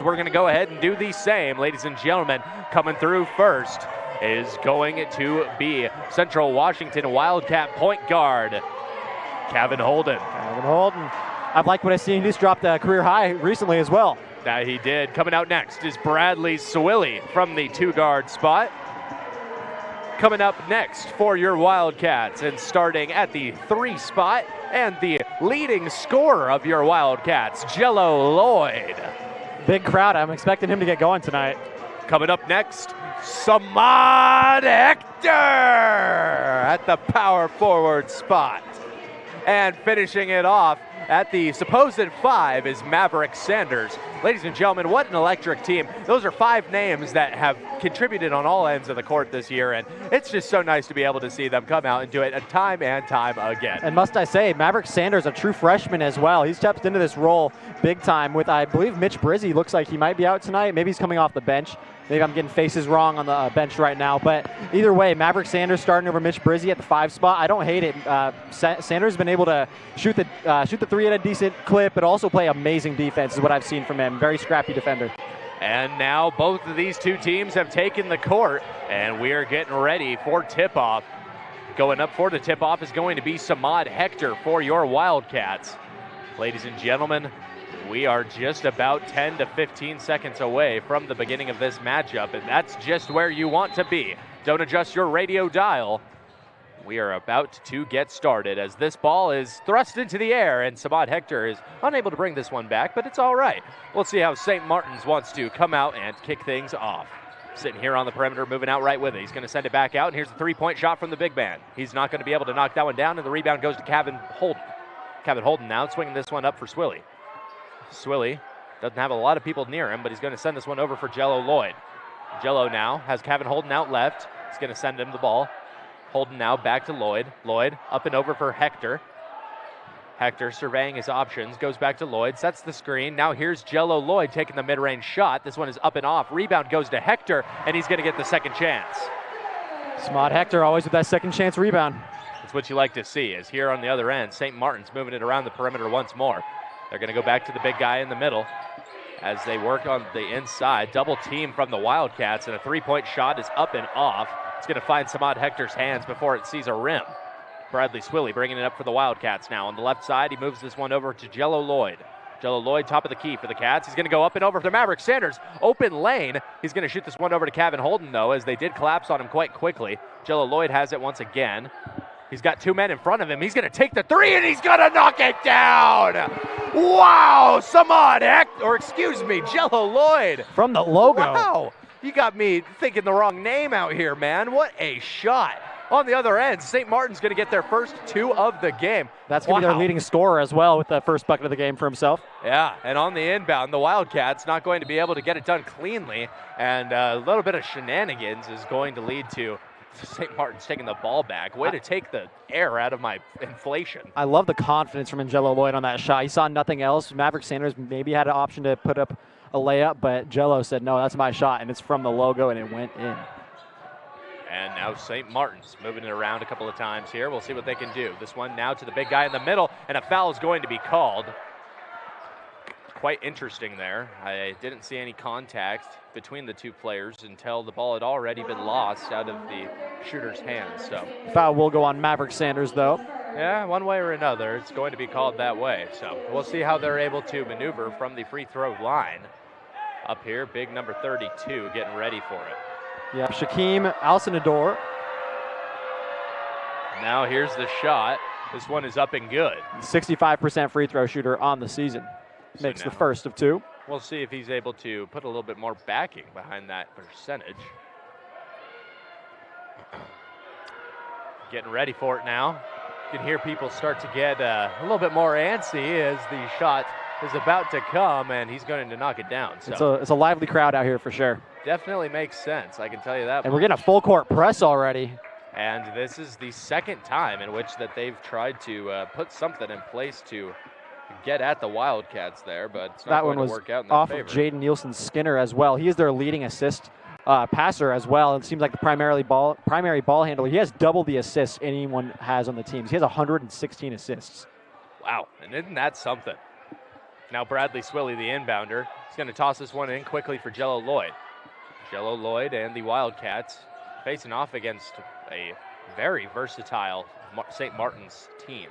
We're going to go ahead and do the same, ladies and gentlemen. Coming through first is going to be Central Washington Wildcat point guard, Kevin Holden. I like what I see. He just dropped a career high recently as well. That he did. Coming out next is Bradley Swilly from the 2-guard spot. Coming up next for your Wildcats, and starting at the 3 spot, and the leading scorer of your Wildcats, Jello Lloyd. Big crowd. I'm expecting him to get going tonight. Coming up next, Samad Hector at the power forward spot. And finishing it off at the supposed 5 is Maverick Sanders. Ladies and gentlemen, what an electric team. Those are 5 names that have contributed on all ends of the court this year, and it's just so nice to be able to see them come out and do it time and time again. And must I say, Maverick Sanders, a true freshman as well. He's stepped into this role big time with, I believe, Mitch Brizzi. Looks like he might be out tonight. Maybe he's coming off the bench. Maybe I'm getting faces wrong on the bench right now. But either way, Maverick Sanders starting over Mitch Brizzi at the 5 spot. I don't hate it. Sanders has been able to shoot the 3 at a decent clip, but also play amazing defense is what I've seen from him. Very scrappy defender. And now both of these 2 teams have taken the court, and we are getting ready for tip-off. Going up for the tip-off is going to be Samad Hector for your Wildcats. Ladies and gentlemen, we are just about 10 to 15 seconds away from the beginning of this matchup, and that's just where you want to be. Don't adjust your radio dial. We are about to get started as this ball is thrust into the air, and Samad Hector is unable to bring this one back, but it's all right. We'll see how St. Martin's wants to come out and kick things off. Sitting here on the perimeter, moving out right with it. He's going to send it back out, and here's a 3-point shot from the big man. He's not going to be able to knock that one down, and the rebound goes to Kevin Holden. Kevin Holden now swinging this one up for Swilly. Swilly doesn't have a lot of people near him, but he's going to send this one over for Jello Lloyd. Jello now has Kevin Holden out left. He's going to send him the ball. Holden now back to Lloyd. Lloyd up and over for Hector. Hector surveying his options, goes back to Lloyd, sets the screen. Now here's Jello Lloyd taking the mid-range shot. This one is up and off. Rebound goes to Hector, and he's going to get the second chance. Samad Hector always with that second chance rebound. That's what you like to see, is here on the other end, St. Martin's moving it around the perimeter once more. They're going to go back to the big guy in the middle as they work on the inside. Double team from the Wildcats, and a 3-point shot is up and off. It's going to find Samad Hector's hands before it sees a rim. Bradley Swilly bringing it up for the Wildcats now. On the left side, he moves this one over to Jello Lloyd. Jello Lloyd, top of the key for the Cats. He's going to go up and over for Maverick Sanders. Open lane. He's going to shoot this one over to Kevin Holden, though, as they did collapse on him quite quickly. Jello Lloyd has it once again. He's got 2 men in front of him. He's going to take the 3, and he's going to knock it down. Wow, Samad Hector, or excuse me, Jello Lloyd. From the logo. Wow, you got me thinking the wrong name out here, man. What a shot. On the other end, St. Martin's going to get their first 2 of the game. That's going to be their leading scorer as well with the first bucket of the game for himself. Yeah, and on the inbound, the Wildcats not going to be able to get it done cleanly, and a little bit of shenanigans is going to lead to St. Martin's taking the ball back. Way to take the air out of my inflation. I love the confidence from Angelo Lloyd on that shot. He saw nothing else. Maverick Sanders maybe had an option to put up a layup, but Jello said, no, that's my shot, and it's from the logo, and it went in. And now St. Martin's moving it around a couple of times here. We'll see what they can do. This one now to the big guy in the middle, and a foul is going to be called. Quite interesting there. I didn't see any contact between the 2 players until the ball had already been lost out of the shooter's hands. So foul will go on Maverick Sanders, though. Yeah, one way or another, it's going to be called that way. So we'll see how they're able to maneuver from the free throw line. Up here, big number 32 getting ready for it. Yeah, Shaquem Alcinador. Now here's the shot. This one is up and good. 65% free throw shooter on the season. Makes the first of 2. We'll see if he's able to put a little bit more backing behind that percentage. Getting ready for it now. You can hear people start to get a little bit more antsy as the shot is about to come, and he's going to knock it down. So it's a lively crowd out here for sure. Definitely makes sense, I can tell you that. And we're getting a full court press already. And this is the second time in which that they've tried to put something in place to get at the Wildcats there, but it's not going to work out in their favor. Off of Jaden Nielsen-Skinner as well. He is their leading assist passer as well. It seems like the primary ball handler. He has double the assists anyone has on the teams. He has 116 assists. Wow, and isn't that something? Now Bradley Swilly, the inbounder, is going to toss this one in quickly for Jello Lloyd. Jello Lloyd and the Wildcats facing off against a very versatile St. Martin's team.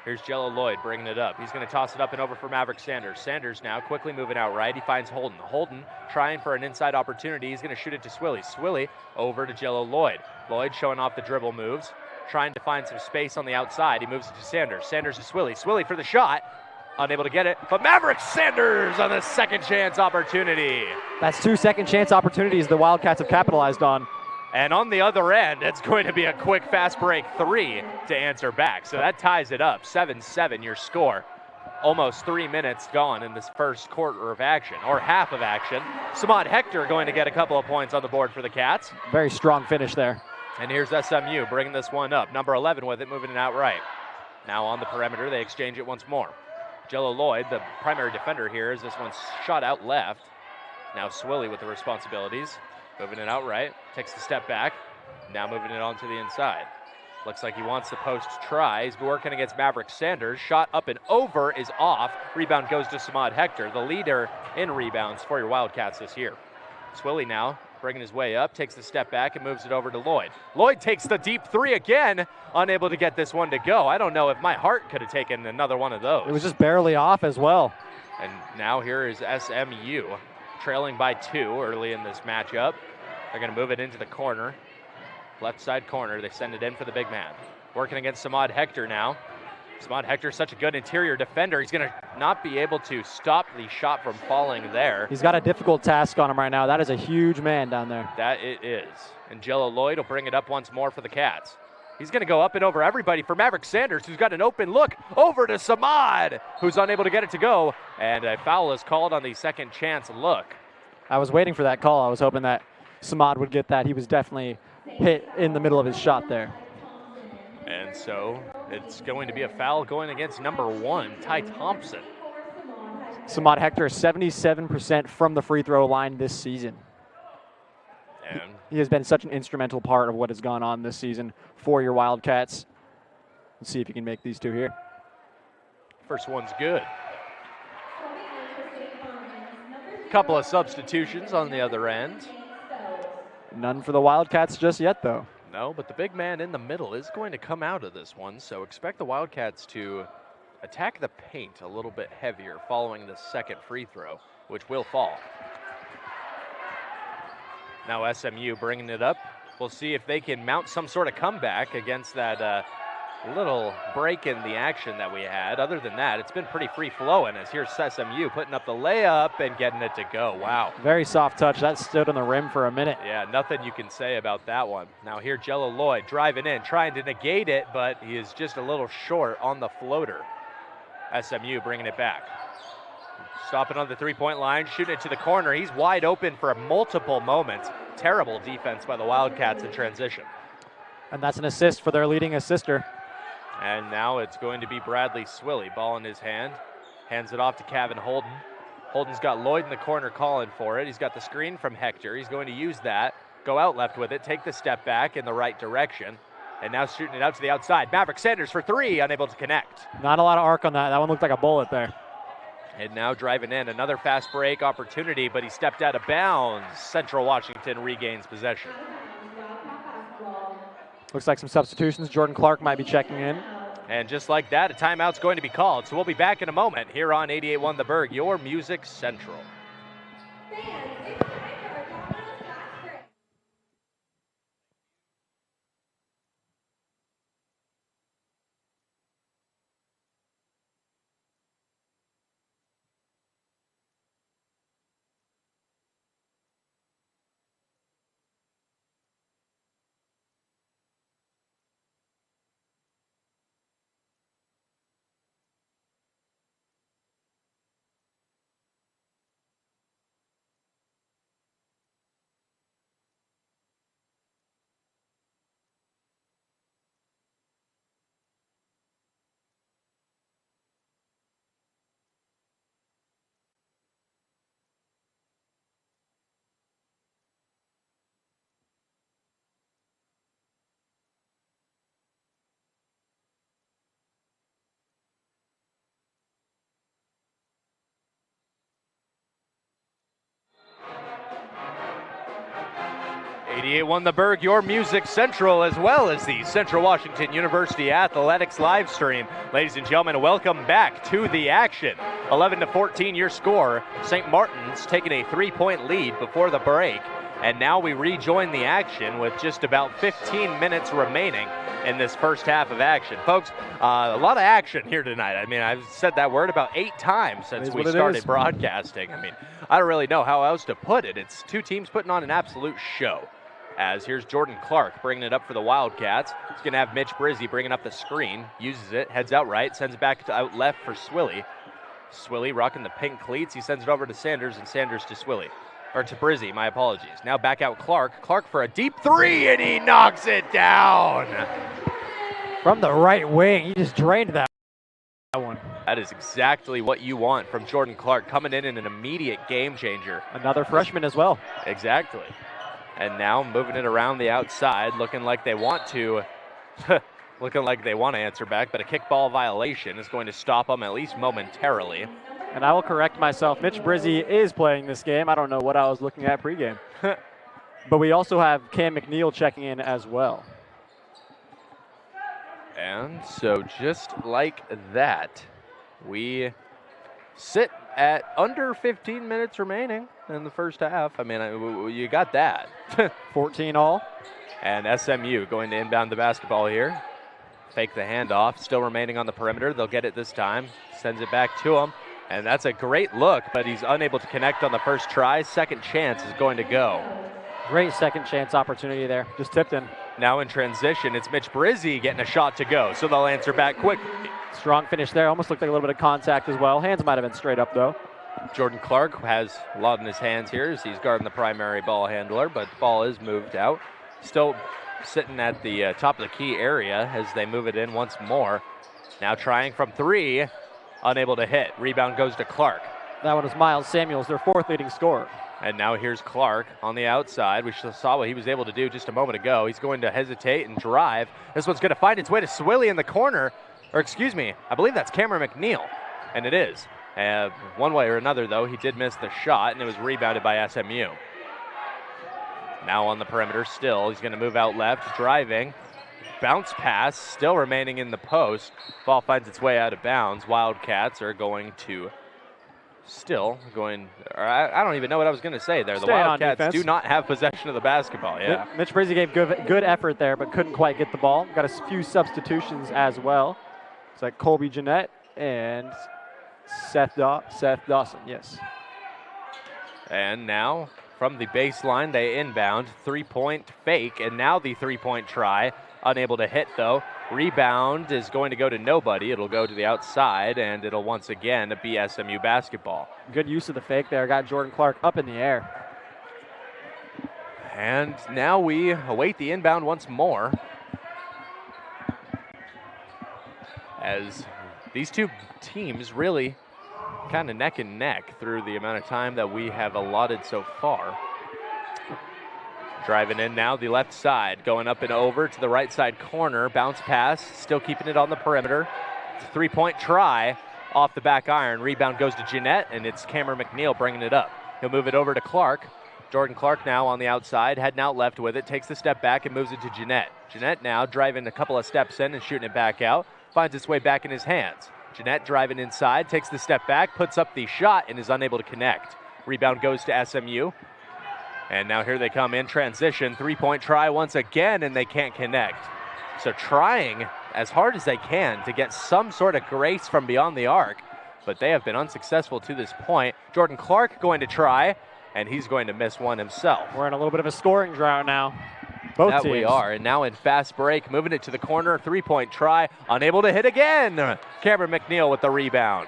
Here's Jello Lloyd bringing it up. He's going to toss it up and over for Maverick Sanders. Sanders now quickly moving out right. He finds Holden. Holden trying for an inside opportunity. He's going to shoot it to Swilly. Swilly over to Jello Lloyd. Lloyd showing off the dribble moves, trying to find some space on the outside. He moves it to Sanders. Sanders to Swilly. Swilly for the shot. Unable to get it, but Maverick Sanders on the second chance opportunity. That's 2 second chance opportunities the Wildcats have capitalized on. And on the other end, it's going to be a quick fast break 3 to answer back. So that ties it up, 7-7 your score. Almost 3 minutes gone in this first quarter of action, or half of action. Samad Hector going to get a couple of points on the board for the Cats. Very strong finish there. And here's SMU bringing this one up. Number 11 with it, moving it out right. Now on the perimeter, they exchange it once more. Jello Lloyd, the primary defender here, as this one's shot out left. Now Swilly with the responsibilities. Moving it out right, takes the step back. Now moving it on to the inside. Looks like he wants the post try. He's working against Maverick Sanders. Shot up and over is off. Rebound goes to Samad Hector, the leader in rebounds for your Wildcats this year. Swilly now bringing his way up, takes the step back and moves it over to Lloyd. Lloyd takes the deep 3 again, unable to get this one to go. I don't know if my heart could have taken another one of those. It was just barely off as well. And now here is SMU, trailing by 2 early in this matchup. They're going to move it into the corner, left side corner. They send it in for the big man. Working against Samad Hector now. Samad Hector is such a good interior defender. He's going to not be able to stop the shot from falling there. He's got a difficult task on him right now. That is a huge man down there. That it is. And Jello Lloyd will bring it up once more for the Cats. He's going to go up and over everybody for Maverick Sanders, who's got an open look over to Samad, who's unable to get it to go. And a foul is called on the second chance look. I was waiting for that call. I was hoping that Samad would get that. He was definitely hit in the middle of his shot there. And so it's going to be a foul going against number 1, Ty Thompson. Samad Hector, 77% from the free throw line this season. And he has been such an instrumental part of what has gone on this season for your Wildcats. Let's see if he can make these two here. First one's good. Couple of substitutions on the other end. None for the Wildcats just yet, though. No, but the big man in the middle is going to come out of this one, so expect the Wildcats to attack the paint a little bit heavier following the second free throw, which will fall. Now SMU bringing it up. We'll see if they can mount some sort of comeback against that little break in the action that we had. Other than that, it's been pretty free-flowing as here's SMU putting up the layup and getting it to go. Wow. Very soft touch. That stood on the rim for a minute. Yeah, nothing you can say about that one. Now here Jello Lloyd driving in, trying to negate it, but he is just a little short on the floater. SMU bringing it back. Stopping on the three-point line, shooting it to the corner. He's wide open for multiple moments. Terrible defense by the Wildcats in transition. And that's an assist for their leading assister. And now it's going to be Bradley Swilly, ball in his hand. Hands it off to Kevin Holden. Holden's got Lloyd in the corner calling for it. He's got the screen from Hector. He's going to use that, go out left with it, take the step back in the right direction. And now shooting it out to the outside. Maverick Sanders for 3, unable to connect. Not a lot of arc on that. That one looked like a bullet there. And now driving in, another fast break opportunity, but he stepped out of bounds. Central Washington regains possession. Looks like some substitutions. Jordan Clark might be checking in. And just like that, a timeout's going to be called. So we'll be back in a moment here on 88.1 The Berg, your music central. 88.1 The Berg, your music central, as well as the Central Washington University Athletics live stream. Ladies and gentlemen, welcome back to the action. 11-14 your score. St. Martin's taking a 3-point lead before the break. And now we rejoin the action with just about 15 minutes remaining in this first half of action. Folks, a lot of action here tonight. I mean, I've said that word about 8 times since we started broadcasting. I mean, I don't really know how else to put it. It's two teams putting on an absolute show. As here's Jordan Clark bringing it up for the Wildcats. He's going to have Mitch Brizzy bringing up the screen. Uses it, heads out right, sends it back to out left for Swilly. Swilly rocking the pink cleats. He sends it over to Sanders, and Sanders to Swilly. Or to Brizzy, my apologies. Now back out Clark. Clark for a deep 3, and he knocks it down. From the right wing, he just drained that one. That is exactly what you want from Jordan Clark, coming in an immediate game changer. Another freshman as well. Exactly. And now moving it around the outside, looking like they want to, looking like they want to answer back, but a kickball violation is going to stop them at least momentarily. And I will correct myself. Mitch Brizzy is playing this game. I don't know what I was looking at pregame. But we also have Cam McNeil checking in as well. And so just like that, we sit at under 15 minutes remaining in the first half. I mean, you got that. 14 all. And SMU going to inbound the basketball here. Fake the handoff, still remaining on the perimeter. They'll get it this time. Sends it back to him. And that's a great look, but he's unable to connect on the first try. Second chance is going to go. Great second chance opportunity there. Just tipped in. Now in transition, it's Mitch Brizzy getting a shot to go, so they'll answer back quickly. Strong finish there. Almost looked like a little bit of contact as well. Hands might have been straight up, though. Jordan Clark has a lot in his hands here as he's guarding the primary ball handler, but the ball is moved out. Still sitting at the top of the key area as they move it in once more. Now trying from 3. Unable to hit. Rebound goes to Clark. That one was Miles Samuels, their 4th leading scorer. And now here's Clark on the outside. We saw what he was able to do just a moment ago. He's going to hesitate and drive. This one's going to find its way to Swilly in the corner. Or excuse me, I believe that's Cameron McNeil. And it is. One way or another, though, he did miss the shot, and it was rebounded by SMU. Now on the perimeter still. He's going to move out left, driving. Bounce pass, still remaining in the post. Ball finds its way out of bounds. Wildcats are going to I don't even know what I was going to say there. The Wildcats do not have possession of the basketball. Yeah. Mitch Brizzy gave good effort there, but couldn't quite get the ball. Got a few substitutions as well. It's like Colby Jeanette and Seth Dawson, yes. And now from the baseline, they inbound. 3-point fake, and now the 3-point try. Unable to hit, though. Rebound is going to go to nobody. It'll go to the outside, and it'll once again be SMU basketball. Good use of the fake there. Got Jordan Clark up in the air. And now we await the inbound once more, as these two teams really kind of neck and neck through the amount of time that we have allotted so far. Driving in now, the left side, going up and over to the right side corner. Bounce pass, still keeping it on the perimeter. 3-point try off the back iron. Rebound goes to Jeanette, and it's Cameron McNeil bringing it up. He'll move it over to Clark. Jordan Clark now on the outside, heading out left with it, takes the step back and moves it to Jeanette. Jeanette now driving a couple of steps in and shooting it back out. Finds its way back in his hands. Jeanette driving inside, takes the step back, puts up the shot, and is unable to connect. Rebound goes to SMU. And now here they come in transition. 3-point try once again, and they can't connect. So trying as hard as they can to get some sort of grace from beyond the arc, but they have been unsuccessful to this point. Jordan Clark going to try, and he's going to miss one himself. We're in a little bit of a scoring drought now. Both teams. We are, and now in fast break, moving it to the corner, 3-point try, unable to hit again. Cameron McNeil with the rebound.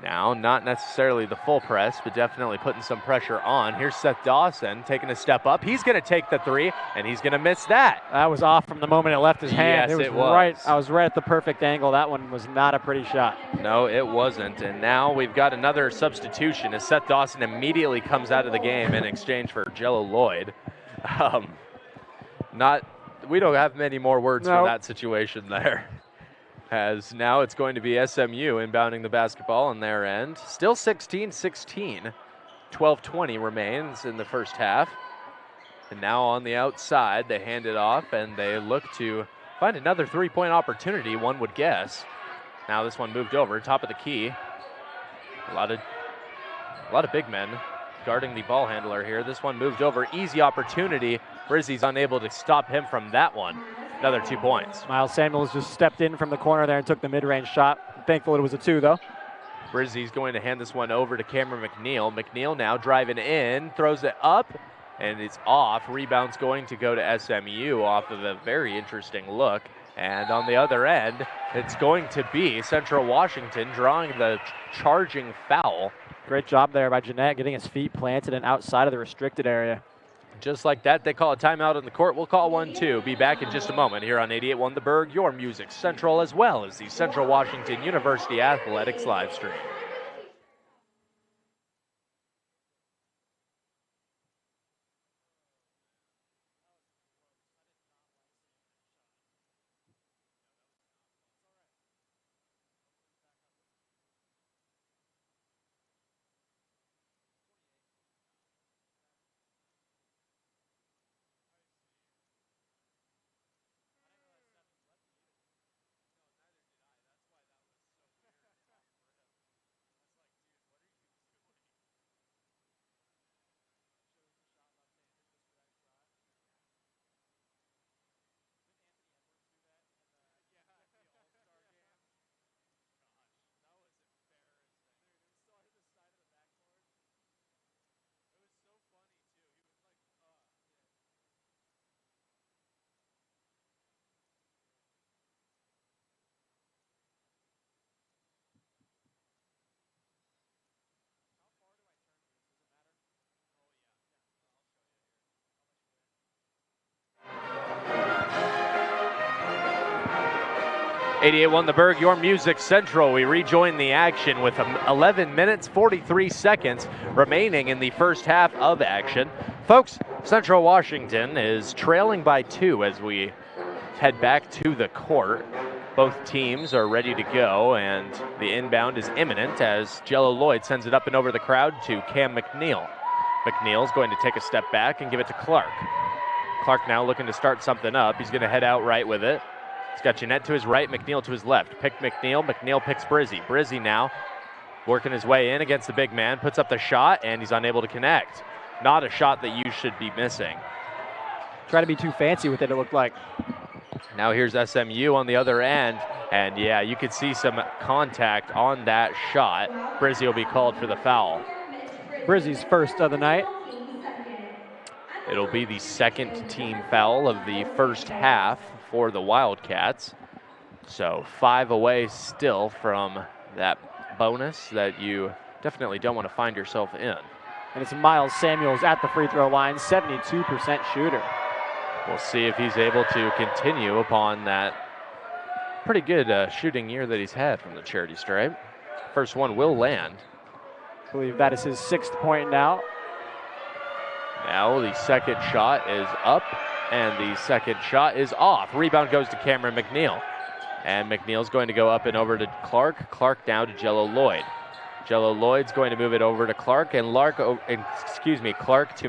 Now, not necessarily the full press, but definitely putting some pressure on. Here's Seth Dawson taking a step up. He's going to take the 3, and he's going to miss that. That was off from the moment it left his hand. Yes, it was. Right. I was right at the perfect angle. That one was not a pretty shot. No, it wasn't. And now we've got another substitution as Seth Dawson immediately comes out of the game in exchange for Jello Lloyd. We don't have many more words for that situation there. As now it's going to be SMU inbounding the basketball on their end. Still 16-16. 12:20 remains in the first half. And now on the outside, they hand it off, and they look to find another three-point opportunity, one would guess. Now this one moved over, top of the key. A lot of big men guarding the ball handler here. This one moved over, easy opportunity. Brizzy's unable to stop him from that one. Another 2 points. Miles Samuels just stepped in from the corner there and took the mid-range shot. Thankful it was a 2, though. Brizzy's going to hand this one over to Cameron McNeil. McNeil now driving in, throws it up, and it's off. Rebound's going to go to SMU off of a very interesting look. And on the other end, it's going to be Central Washington drawing the charging foul. Great job there by Jeanette, getting his feet planted and outside of the restricted area. Just like that, they call a timeout on the court. We'll call one too. Be back in just a moment here on 88.1 The Berg, your music central, as well as the Central Washington University Athletics live stream. .88.1 The Berg, your music central. We rejoin the action with 11 minutes, 43 seconds remaining in the first half of action. Folks, Central Washington is trailing by 2 as we head back to the court. Both teams are ready to go, and the inbound is imminent as Jello Lloyd sends it up and over the crowd to Cam McNeil. McNeil's going to take a step back and give it to Clark. Clark now looking to start something up. He's going to head out right with it. He's got Jeanette to his right, McNeil to his left. Pick McNeil, McNeil picks Brizzy. Brizzy now working his way in against the big man, puts up the shot, and he's unable to connect. Not a shot that you should be missing. Try to be too fancy with it, it looked like. Now here's SMU on the other end, and yeah, you could see some contact on that shot. Brizzy will be called for the foul. Brizzy's first of the night. It'll be the second team foul of the first half for the Wildcats. So 5 away still from that bonus that you definitely don't want to find yourself in. And it's Miles Samuels at the free throw line, 72% shooter. We'll see if he's able to continue upon that pretty good shooting year that he's had from the charity stripe. First one will land. I believe that is his 6th point now. Now the second shot is up, and the second shot is off. Rebound goes to Cameron McNeil. And McNeil's going to go up and over to Clark. Clark down to Jello Lloyd. Jello Lloyd's going to move it over to Clark, and Clark to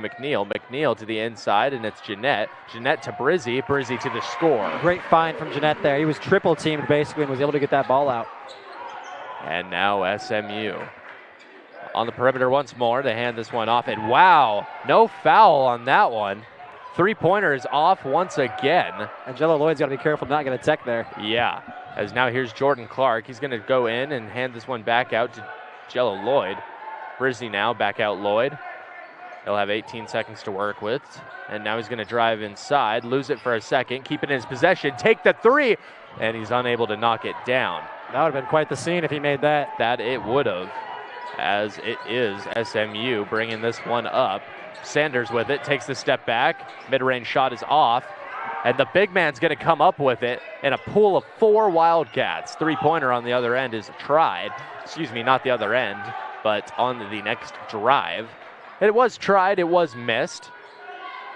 McNeil. McNeil to the inside, and it's Jeanette. Jeanette to Brizzy. Brizzy to the score. Great find from Jeanette there. He was triple teamed basically and was able to get that ball out. And now SMU on the perimeter once more. They hand this one off, and wow, no foul on that one. Three-pointer is off once again. And Jello Lloyd's got to be careful to not get a tech there. Yeah, as now here's Jordan Clark. He's going to go in and hand this one back out to Jello Lloyd. Brizzy now back out Lloyd. He'll have 18 seconds to work with. And now he's going to drive inside, lose it for a second, keep it in his possession, take the three, and he's unable to knock it down. That would have been quite the scene if he made that. That it would have, as it is SMU bringing this one up. Sanders with it, takes the step back. Mid-range shot is off. And the big man's going to come up with it in a pool of 4 Wildcats. Three-pointer on the other end is tried. Excuse me, not the other end, but on the next drive. It was tried, it was missed.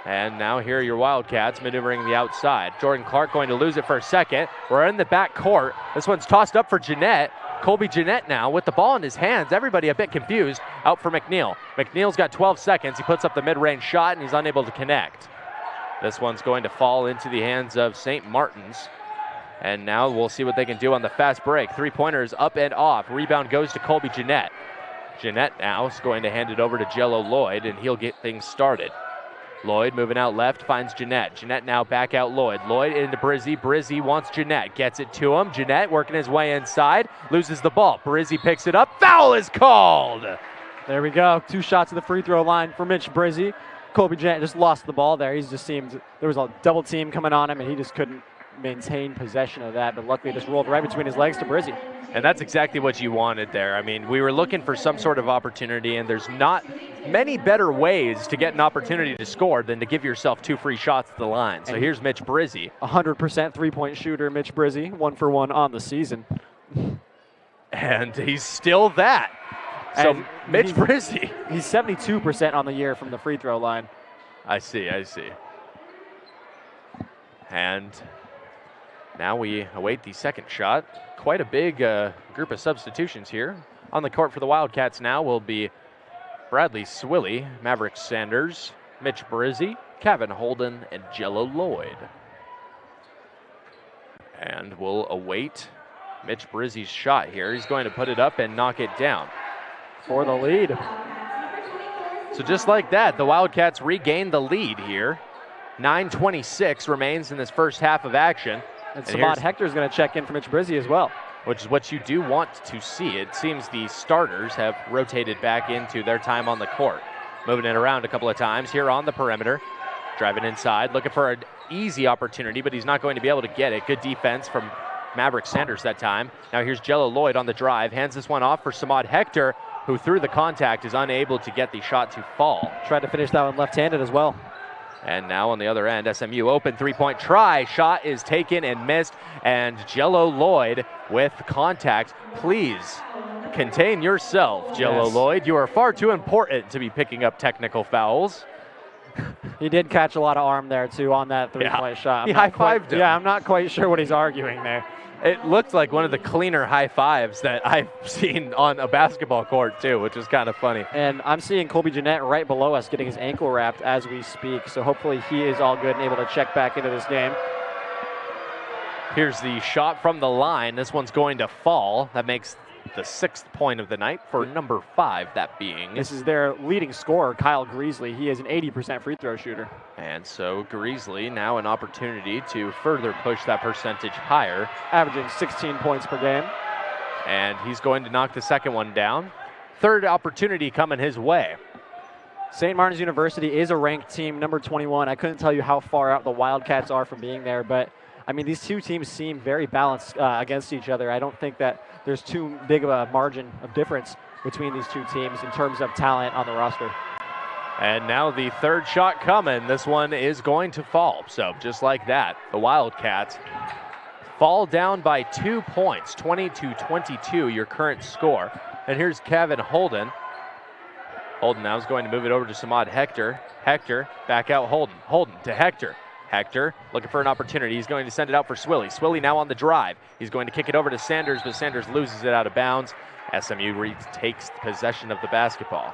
And now here are your Wildcats maneuvering the outside. Jordan Clark going to lose it for a second. We're in the back court. This one's tossed up for Jeanette. Colby Jeanette now with the ball in his hands. Everybody a bit confused. Out for McNeil. McNeil's got 12 seconds. He puts up the mid-range shot, and he's unable to connect. This one's going to fall into the hands of St. Martin's. And now we'll see what they can do on the fast break. Three-pointers up and off. Rebound goes to Colby Jeanette. Jeanette now is going to hand it over to Jello Lloyd, and he'll get things started. Lloyd moving out left, finds Jeanette. Jeanette now back out Lloyd. Lloyd into Brizzy. Brizzy wants Jeanette. Gets it to him. Jeanette working his way inside. Loses the ball. Brizzy picks it up. Foul is called. There we go. 2 shots at the free throw line for Mitch Brizzy. Colby Jeanette just lost the ball there. He just seemed there was a double team coming on him, and he just couldn't maintain possession of that. But luckily, it just rolled right between his legs to Brizzy. And that's exactly what you wanted there. I mean, we were looking for some sort of opportunity, and there's not many better ways to get an opportunity to score than to give yourself 2 free shots at the line. So here's Mitch Brizzy. 100% three-point shooter, Mitch Brizzy, 1 for 1 on the season. And he's still that. So And Mitch Brizzy. He's 72% on the year from the free throw line. I see. And now we await the second shot. Quite a big group of substitutions here. On the court for the Wildcats now will be Bradley Swilly, Maverick Sanders, Mitch Brizzy, Kevin Holden, and Jello Lloyd. And we'll await Mitch Brizzy's shot here. He's going to put it up and knock it down. For the lead. So just like that, the Wildcats regain the lead here. 9:26 remains in this first half of action. And Samad Hector's going to check in for Mitch Brizzy as well. Which is what you do want to see. It seems the starters have rotated back into their time on the court. Moving it around a couple of times here on the perimeter. Driving inside, looking for an easy opportunity, but he's not going to be able to get it. Good defense from Maverick Sanders that time. Now here's Jello Lloyd on the drive. Hands this one off for Samad Hector, who through the contact is unable to get the shot to fall. Tried to finish that one left-handed as well. And now on the other end, SMU open three-point try. Shot is taken and missed. And Jello Lloyd with contact. Please contain yourself, Jello Lloyd. You are far too important to be picking up technical fouls. He did catch a lot of arm there, too, on that three-point shot. He high-fived him. Yeah, I'm not quite sure what he's arguing there. It looked like one of the cleaner high fives that I've seen on a basketball court, too, which is kind of funny. And I'm seeing Colby Jeanette right below us getting his ankle wrapped as we speak. So hopefully he is all good and able to check back into this game. Here's the shot from the line. This one's going to fall. That makes the 6th point of the night for number 5, that being. This is their leading scorer, Kyle Greasley. He is an 80% free throw shooter. And so Greasley now an opportunity to further push that percentage higher. Averaging 16 points per game. And he's going to knock the second one down. Third opportunity coming his way. St. Martin's University is a ranked team, number 21. I couldn't tell you how far out the Wildcats are from being there, but I mean, these two teams seem very balanced against each other. I don't think that there's too big of a margin of difference between these two teams in terms of talent on the roster. And now the third shot coming. This one is going to fall. So just like that, the Wildcats fall down by 2 points, 20-22, your current score. And here's Kevin Holden. Holden now is going to move it over to Samad Hector. Hector back out Holden. Holden to Hector. Hector looking for an opportunity. He's going to send it out for Swilly. Swilly now on the drive. He's going to kick it over to Sanders, but Sanders loses it out of bounds. SMU retakes possession of the basketball.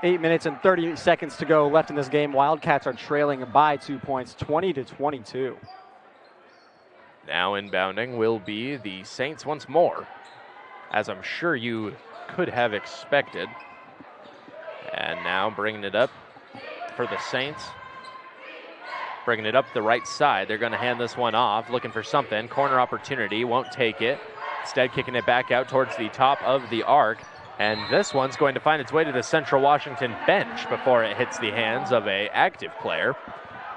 8 minutes and 30 seconds to go left in this game. Wildcats are trailing by 2 points, 20-22. Now inbounding will be the Saints once more, as I'm sure you could have expected. And now bringing it up for the Saints. Bringing it up the right side. They're going to hand this one off, looking for something. Corner opportunity, won't take it. Instead, kicking it back out towards the top of the arc. And this one's going to find its way to the Central Washington bench before it hits the hands of an active player.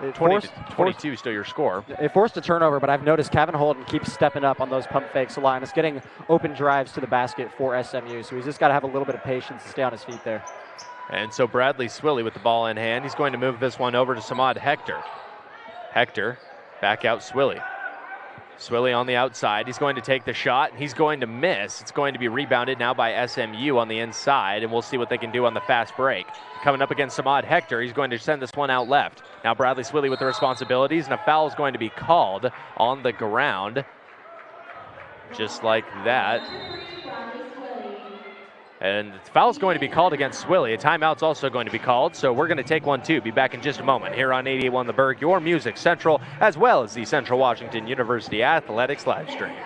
20-22 still your score. It forced a turnover, but I've noticed Kevin Holden keeps stepping up on those pump fakes a lot, and it's getting open drives to the basket for SMU. So he's just got to have a little bit of patience to stay on his feet there. And so Bradley Swilly with the ball in hand. He's going to move this one over to Samad Hector. Hector back out Swilly. Swilly on the outside. He's going to take the shot. He's going to miss. It's going to be rebounded now by SMU on the inside, and we'll see what they can do on the fast break. Coming up against Samad Hector, he's going to send this one out left. Now Bradley Swilly with the responsibilities, and a foul is going to be called on the ground. just like that. And the foul's going to be called against Swilly. A timeout's also going to be called, so we're going to take one too. Be back in just a moment here on 88.1 The Berg, your Music Central, as well as the Central Washington University Athletics live stream.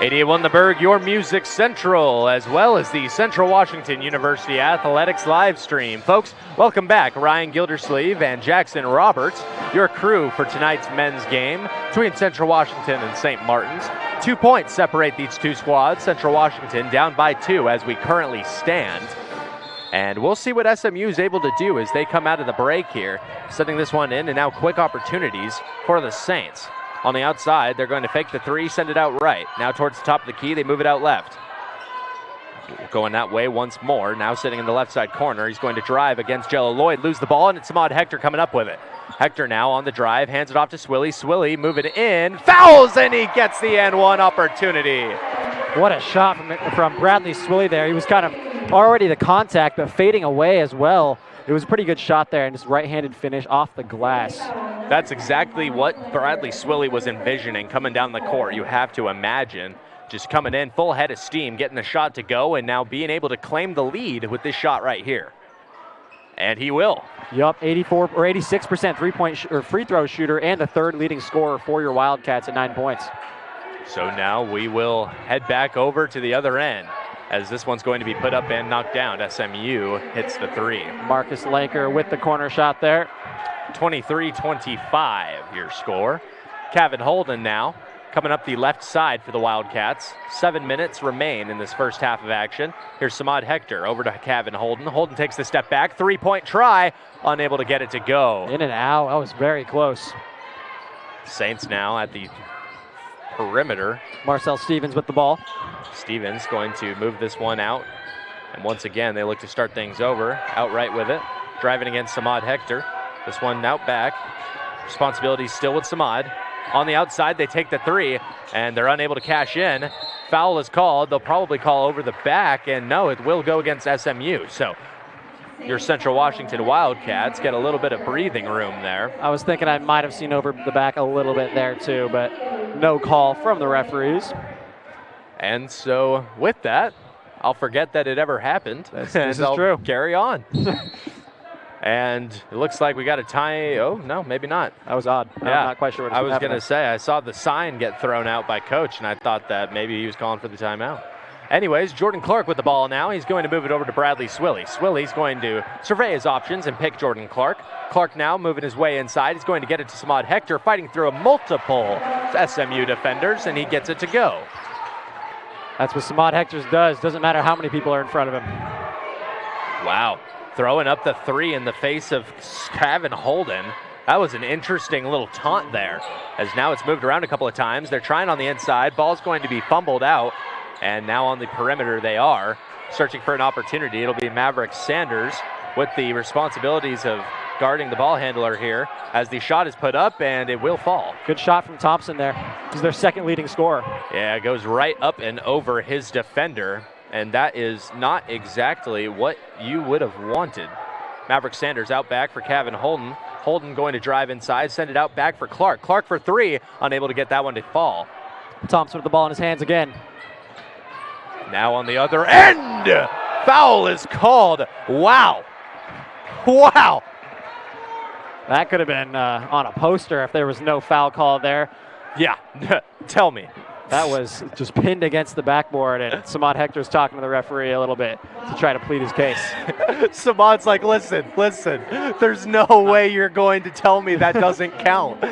.88.1 The Berg, your Music Central, as well as the Central Washington University Athletics live stream. Folks, welcome back. Ryan Gildersleeve and Jackson Roberts, your crew for tonight's men's game between Central Washington and St. Martin's. 2 points separate these two squads. Central Washington down by 2 as we currently stand. And we'll see what SMU is able to do as they come out of the break here, setting this one in, and now quick opportunities for the Saints. On the outside, they're going to fake the three, send it out right. Now towards the top of the key, they move it out left. Going that way once more. Now sitting in the left side corner. He's going to drive against Jello Lloyd, lose the ball, and it's Samad Hector coming up with it. Hector now on the drive, hands it off to Swilly. Swilly moving in, fouls, and he gets the N1 opportunity. What a shot from Bradley Swilly there. He was kind of already the contact, but fading away as well. It was a pretty good shot there, and just right-handed finish off the glass. That's exactly what Bradley Swilly was envisioning coming down the court. You have to imagine just coming in full head of steam, getting the shot to go, and now being able to claim the lead with this shot right here. And he will. Yup, 84 or 86% three-point or free throw shooter, and the third leading scorer for your Wildcats at 9 points. So now we will head back over to the other end, as this one's going to be put up and knocked down. SMU hits the three. Marcus Lanker with the corner shot there. 23-25 your score. Kevin Holden now coming up the left side for the Wildcats. 7 minutes remain in this first half of action. Here's Samad Hector over to Kevin Holden. Holden takes the step back, three-point try, unable to get it to go. In and out, that was very close. Saints now at the perimeter. Marcel Stevens with the ball. Stevens going to move this one out. And once again, they look to start things over. Outright with it. Driving against Samad Hector. This one out back. Responsibility still with Samad. On the outside, they take the three, and they're unable to cash in. Foul is called. They'll probably call over the back, and no, it will go against SMU. So your Central Washington Wildcats get a little bit of breathing room there. I was thinking I might have seen over the back a little bit there too, but no call from the referees. And so with that, I'll forget that it ever happened. This is true. Carry on. And it looks like we got a tie. Oh, no, maybe not. That was odd. Yeah. I'm not quite sure what I was going to happening. say, I saw the sign get thrown out by Coach, and I thought that maybe he was calling for the timeout. Anyways, Jordan Clark with the ball now. He's going to move it over to Bradley Swilly. Swilly's going to survey his options and pick Jordan Clark. Clark now moving his way inside. He's going to get it to Samad Hector, fighting through multiple SMU defenders, and he gets it to go. That's what Samad Hector does. Doesn't matter how many people are in front of him. Wow. Throwing up the three in the face of Kevin Holden. That was an interesting little taunt there, as now it's moved around a couple of times. They're trying on the inside. Ball's going to be fumbled out, and now on the perimeter they are searching for an opportunity. It'll be Maverick Sanders with the responsibilities of guarding the ball handler here as the shot is put up, and it will fall. Good shot from Thompson there. He's their second leading scorer. Yeah, it goes right up and over his defender, and that is not exactly what you would have wanted. Maverick Sanders out back for Kevin Holden. Holden going to drive inside, send it out back for Clark. Clark for three, unable to get that one to fall. Thompson with the ball in his hands again. Now on the other end, foul is called. Wow. Wow. That could have been on a poster if there was no foul call there. Yeah, tell me. That was just pinned against the backboard, and Samad Hector's talking to the referee a little bit to try to plead his case. Samad's like, listen, there's no way you're going to tell me that doesn't count.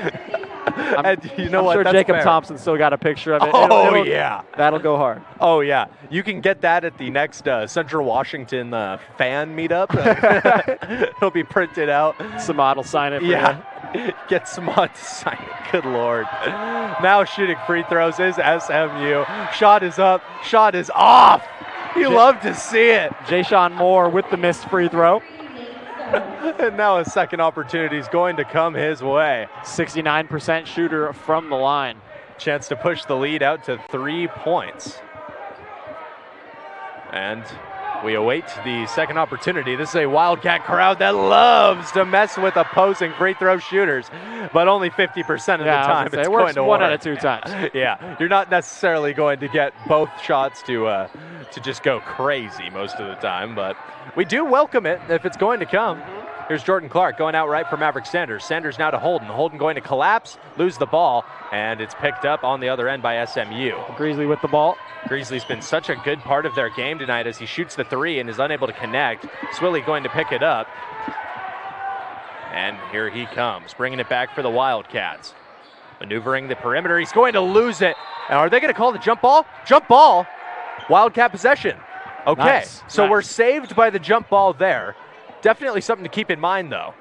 And you know I'm what? sure That's Jacob fair. Thompson still got a picture of it. Oh, yeah. That'll go hard. Oh, yeah. You can get that at the next Central Washington fan meetup. It'll be printed out. Samad will sign it for you. Get Samad to sign it. Good Lord. Now shooting free throws is SMU. Shot is up. Shot is off. You love to see it. Jay-Sean Moore with the missed free throw. And now a second opportunity is going to come his way. 69% shooter from the line. Chance to push the lead out to 3 points. And we await the second opportunity. This is a Wildcat crowd that loves to mess with opposing free throw shooters, but only 50% of the time it's going to work. 1 out of 2 times. Yeah, you're not necessarily going to get both shots to just go crazy most of the time, but we do welcome it if it's going to come. Here's Jordan Clark going out right for Maverick Sanders. Sanders now to Holden. Holden going to collapse, lose the ball, and it's picked up on the other end by SMU. Greasley with the ball. Greasley's been such a good part of their game tonight as he shoots the three and is unable to connect. Swilly going to pick it up. And here he comes, bringing it back for the Wildcats. Maneuvering the perimeter. He's going to lose it. And are they going to call the jump ball? Jump ball. Wildcat possession. Okay, Nice. so we're saved by the jump ball there. Definitely something to keep in mind, though.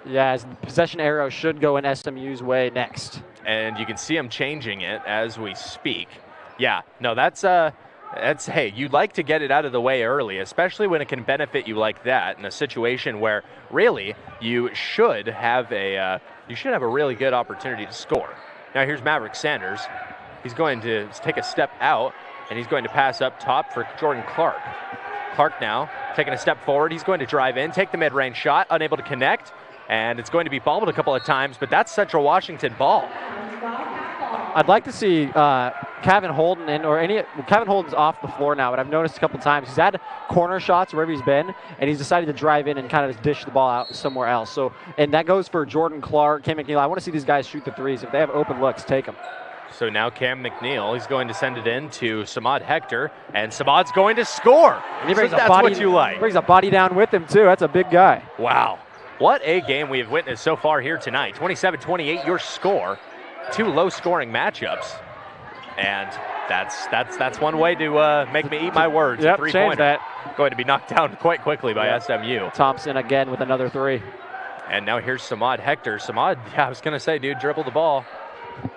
Yeah, as the possession arrow should go in SMU's way next. And you can see him changing it as we speak. Yeah, no, that's hey, you'd like to get it out of the way early, especially when it can benefit you like that in a situation where really you should have a really good opportunity to score. Now here's Maverick Sanders. He's going to take a step out, and he's going to pass up top for Jordan Clark. Clark now taking a step forward. He's going to drive in, take the mid-range shot, unable to connect, and it's going to be bobbled a couple of times, but that's Central Washington ball. I'd like to see Kevin Holden Kevin Holden's off the floor now, but I've noticed a couple times he's had corner shots wherever he's been, and he's decided to drive in and kind of dish the ball out somewhere else. So, and that goes for Jordan Clark, Cam McNeil. I want to see these guys shoot the threes. If they have open looks, take them. So now Cam McNeil, he's going to send it in to Samad Hector, and Samad's going to score. And he brings so that's what you like. Brings a body down with him, too. That's a big guy. Wow. What a game we have witnessed so far here tonight. 27-28, your score. 2 low-scoring matchups. And that's one way to make me eat my words. Yep, a three-pointer change that. going to be knocked down quite quickly by SMU. Thompson again with another 3. And now here's Samad Hector. Samad, yeah, I was going to say, dude, dribble the ball.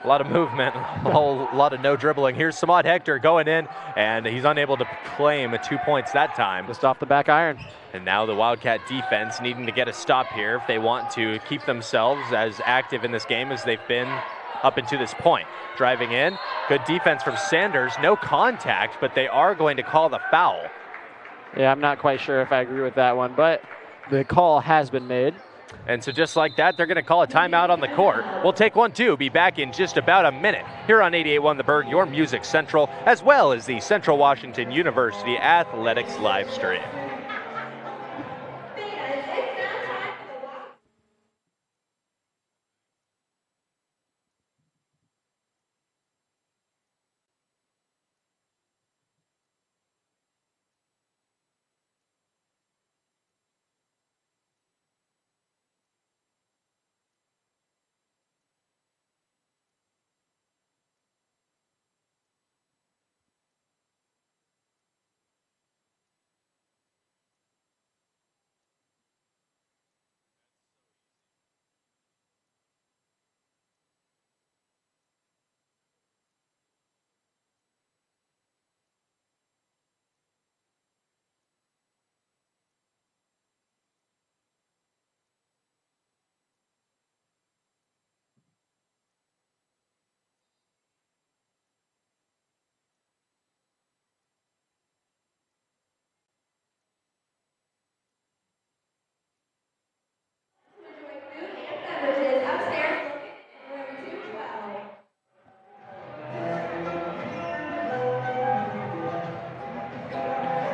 A lot of movement, a whole lot of no dribbling. Here's Samad Hector going in, and he's unable to claim 2 points that time. Just off the back iron. And now the Wildcat defense needing to get a stop here if they want to keep themselves as active in this game as they've been up until this point. Driving in, good defense from Sanders. No contact, but they are going to call the foul. Yeah, I'm not quite sure if I agree with that one, but the call has been made. And so just like that, they're going to call a timeout on the court. We'll take one, too. Be back in just about a minute here on 88.1 The Bird, your Music Central, as well as the Central Washington University Athletics live stream.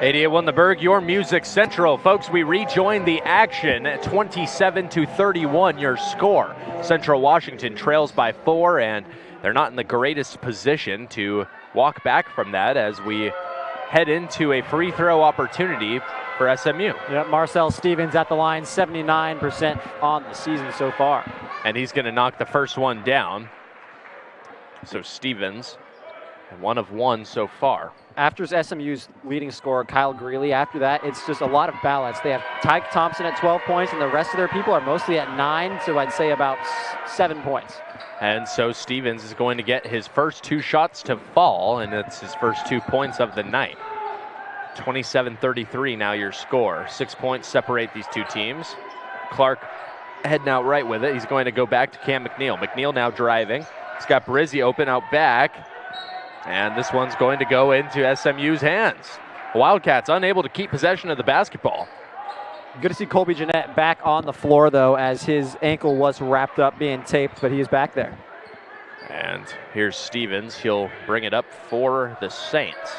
88-1 The Berg, your Music Central. Folks, we rejoin the action, 27-31 your score. Central Washington trails by 4, and they're not in the greatest position to walk back from that as we head into a free throw opportunity for SMU. Yep, Marcel Stevens at the line, 79% on the season so far. And he's going to knock the first one down. So Stevens, 1 of 1 so far. After SMU's leading scorer, Kyle Greeley, after that, it's just a lot of balance. They have Tyke Thompson at 12 points, and the rest of their people are mostly at 9, so I'd say about 7 points. And so Stevens is going to get his first 2 shots to fall, and it's his first 2 points of the night. 27-33 now your score. 6 points separate these two teams. Clark heading out right with it. He's going to go back to Cam McNeil. McNeil now driving. He's got Brizzi open out back. And this one's going to go into SMU's hands. Wildcats unable to keep possession of the basketball. Good to see Colby Jeanette back on the floor, though, as his ankle was wrapped up being taped, but he is back there. And here's Stevens. He'll bring it up for the Saints.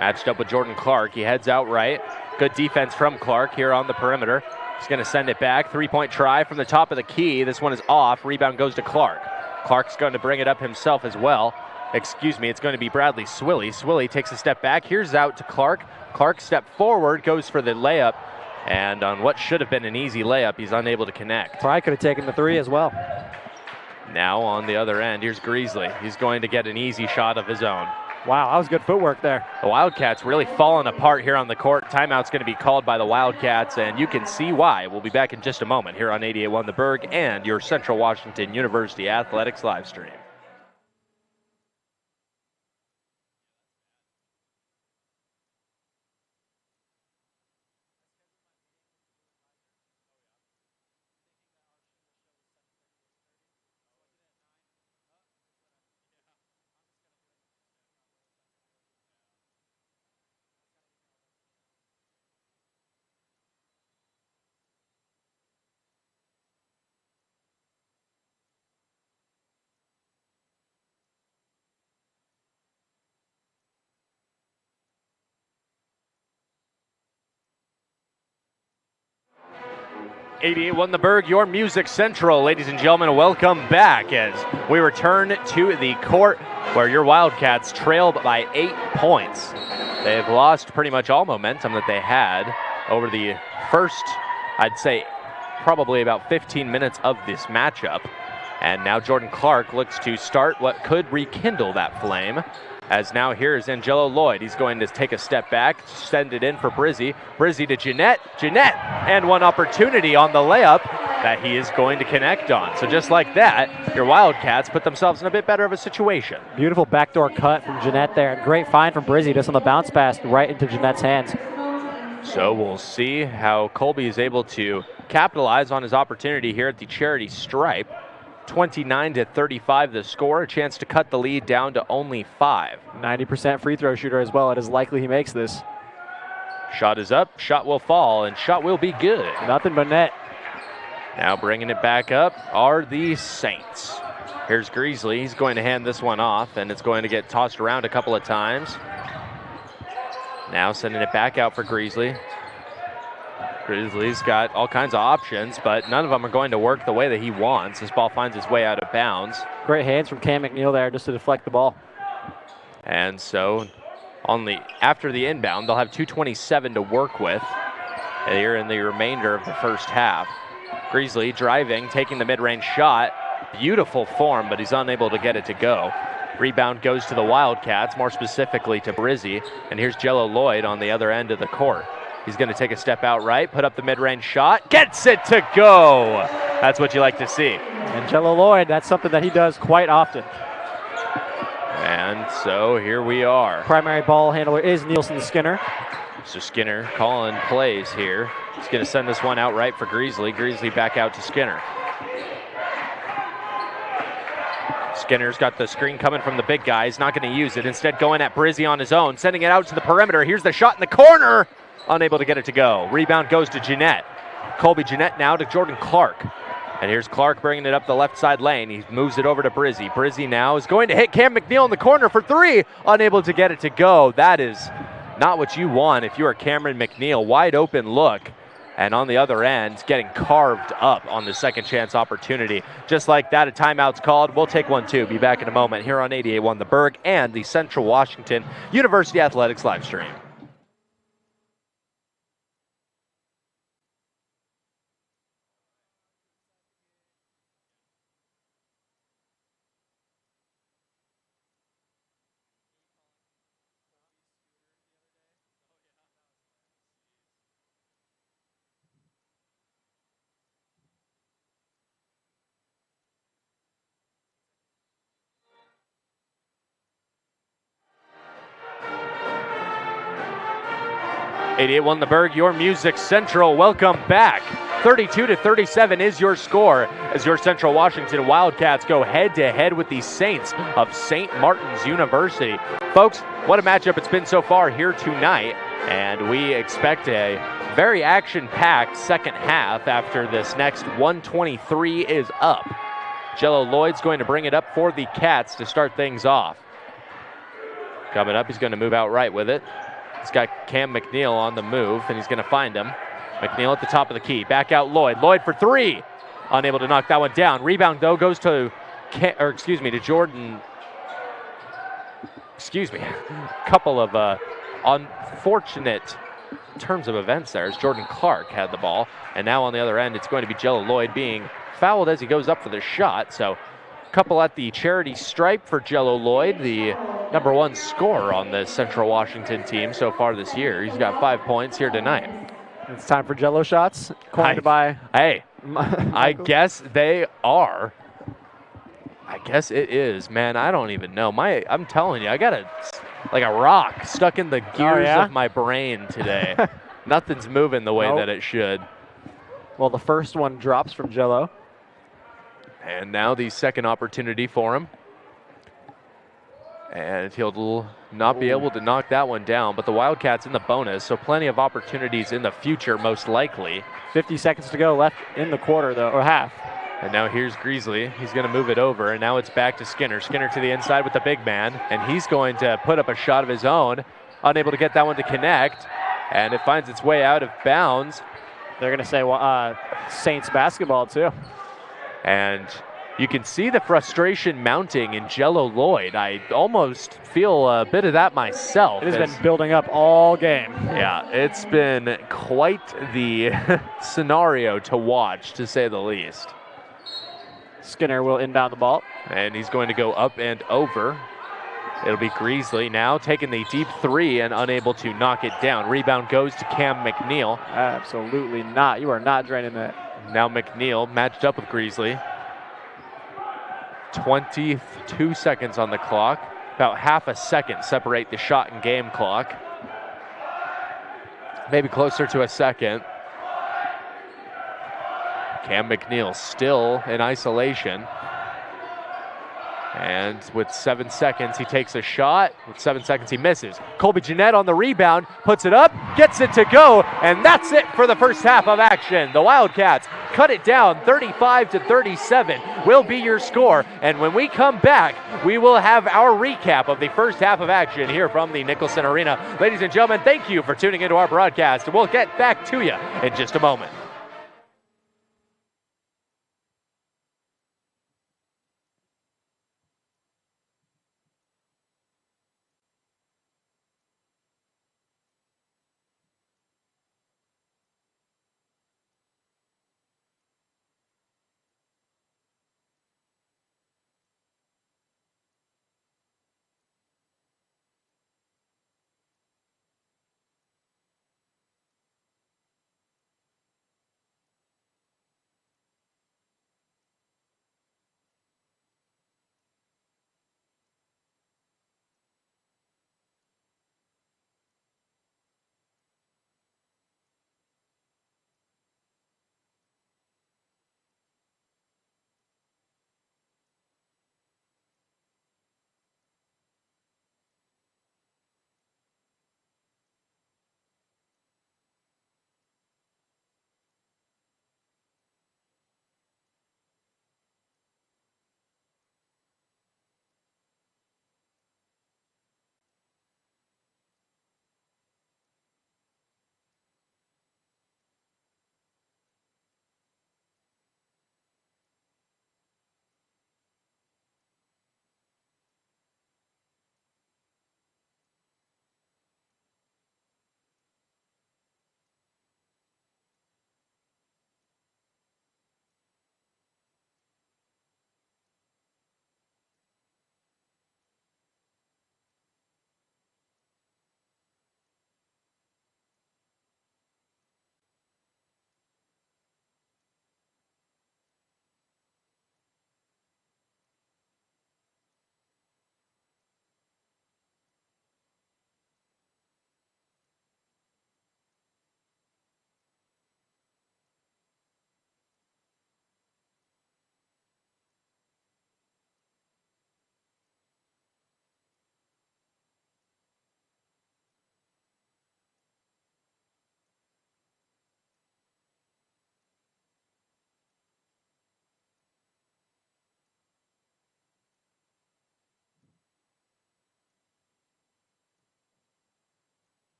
Matched up with Jordan Clark. He heads out right. Good defense from Clark here on the perimeter. He's going to send it back. 3-point try from the top of the key. This one is off. Rebound goes to Clark. Clark's going to bring it up himself as well. Excuse me, it's going to be Bradley Swilly. Swilly takes a step back. Here's out to Clark. Clark step forward, goes for the layup. And on what should have been an easy layup, he's unable to connect. Probably could have taken the 3 as well. Now on the other end, here's Greasley. He's going to get an easy shot of his own. Wow, that was good footwork there. The Wildcats really falling apart here on the court. Timeout's going to be called by the Wildcats, and you can see why. We'll be back in just a moment here on 88.1 The Berg and your Central Washington University Athletics live stream. .88 The Berg, your Music Central. Ladies and gentlemen, welcome back as we return to the court where your Wildcats trail by 8 points. They've lost pretty much all momentum that they had over the first, I'd say, probably about 15 minutes of this matchup. And now Jordan Clark looks to start what could rekindle that flame. As now here's Angelo Lloyd. He's going to take a step back, send it in for Brizzi. Brizzi to Jeanette. Jeanette, and one opportunity on the layup that he is going to connect on. So just like that, your Wildcats put themselves in a bit better of a situation. Beautiful backdoor cut from Jeanette there. And great find from Brizzi just on the bounce pass right into Jeanette's hands. So we'll see how Colby is able to capitalize on his opportunity here at the charity stripe. 29-35 the score, a chance to cut the lead down to only 5. 90% free throw shooter as well. It is likely he makes this. Shot is up, shot will fall, and shot will be good. Nothing but net. Now bringing it back up are the Saints. Here's Greasley. He's going to hand this one off, and it's going to get tossed around a couple of times. Now sending it back out for Greasley. Grizzlies got all kinds of options, but none of them are going to work the way that he wants. This ball finds its way out of bounds. Great hands from Cam McNeil there just to deflect the ball. And so after the inbound, they'll have 2:27 to work with here in the remainder of the first half. Greasley driving, taking the mid-range shot. Beautiful form, but he's unable to get it to go. Rebound goes to the Wildcats, more specifically to Brizzi. And here's Jello Lloyd on the other end of the court. He's going to take a step out right, put up the mid-range shot, gets it to go. That's what you like to see. And Jello Lloyd, that's something that he does quite often. And so here we are. Primary ball handler is Nicholson Skinner. So Skinner calling plays here. He's going to send this one out right for Greasley. Greasley back out to Skinner. Skinner's got the screen coming from the big guy. He's not going to use it. Instead going at Brizzi on his own, sending it out to the perimeter. Here's the shot in the corner. Unable to get it to go. Rebound goes to Jeanette. Colby Jeanette now to Jordan Clark. And here's Clark bringing it up the left side lane. He moves it over to Brizzi. Brizzi now is going to hit Cam McNeil in the corner for 3. Unable to get it to go. That is not what you want if you are Cameron McNeil. Wide open look. And on the other end, getting carved up on the second chance opportunity. Just like that, a timeout's called. We'll take one too. Be back in a moment here on 88.1 The Berg and the Central Washington University Athletics live stream. .88 The Berg, your music central. Welcome back. 32-37 is your score as your Central Washington Wildcats go head-to-head with the Saints of St. Martin's University. Folks, what a matchup it's been so far here tonight, and we expect a very action-packed second half after this next 123 is up. Jello Lloyd's going to bring it up for the Cats to start things off. Coming up, he's going to move out right with it. He's got Cam McNeil on the move, and he's going to find him. McNeil at the top of the key. Back out Lloyd. Lloyd for three. Unable to knock that one down. Rebound, though, goes to, to Jordan. Couple of unfortunate turns of events there as Jordan Clark had the ball. And now on the other end, it's going to be Jello Lloyd being fouled as he goes up for the shot. So couple at the charity stripe for Jello Lloyd, the #1 scorer on the Central Washington team so far this year. He's got 5 points here tonight. It's time for Jello shots, coined by... Hey, I guess they are. I guess it is, man. I don't even know. I'm telling you, I got like a rock stuck in the gears of my brain today. Nothing's moving the way that it should. Well, the first one drops from Jello. And now the second opportunity for him. And he'll not be able to knock that one down, but the Wildcats in the bonus, so plenty of opportunities in the future, most likely. 50 seconds to go left in the quarter, though, or half. And now here's Greasley. He's going to move it over, and now it's back to Skinner. Skinner to the inside with the big man, and he's going to put up a shot of his own. Unable to get that one to connect, and it finds its way out of bounds. They're going to say Saints basketball, too. And you can see the frustration mounting in Jello Lloyd. I almost feel a bit of that myself. It has been building up all game. Yeah, it's been quite the scenario to watch, to say the least. Skinner will inbound the ball. And he's going to go up and over. It'll be Greasley now taking the deep three and unable to knock it down. Rebound goes to Cam McNeil. Absolutely not. You are not draining that. Now McNeil matched up with Greasley. 22 seconds on the clock. About half a second separate the shot and game clock. Maybe closer to a second. Cam McNeil still in isolation. And with 7 seconds, he takes a shot. With 7 seconds, he misses. Colby Jeanette on the rebound, puts it up, gets it to go, and that's it for the first half of action. The Wildcats cut it down 35-37 will be your score. And when we come back, we will have our recap of the first half of action here from the Nicholson Arena. Ladies and gentlemen, thank you for tuning into our broadcast. We'll get back to you in just a moment.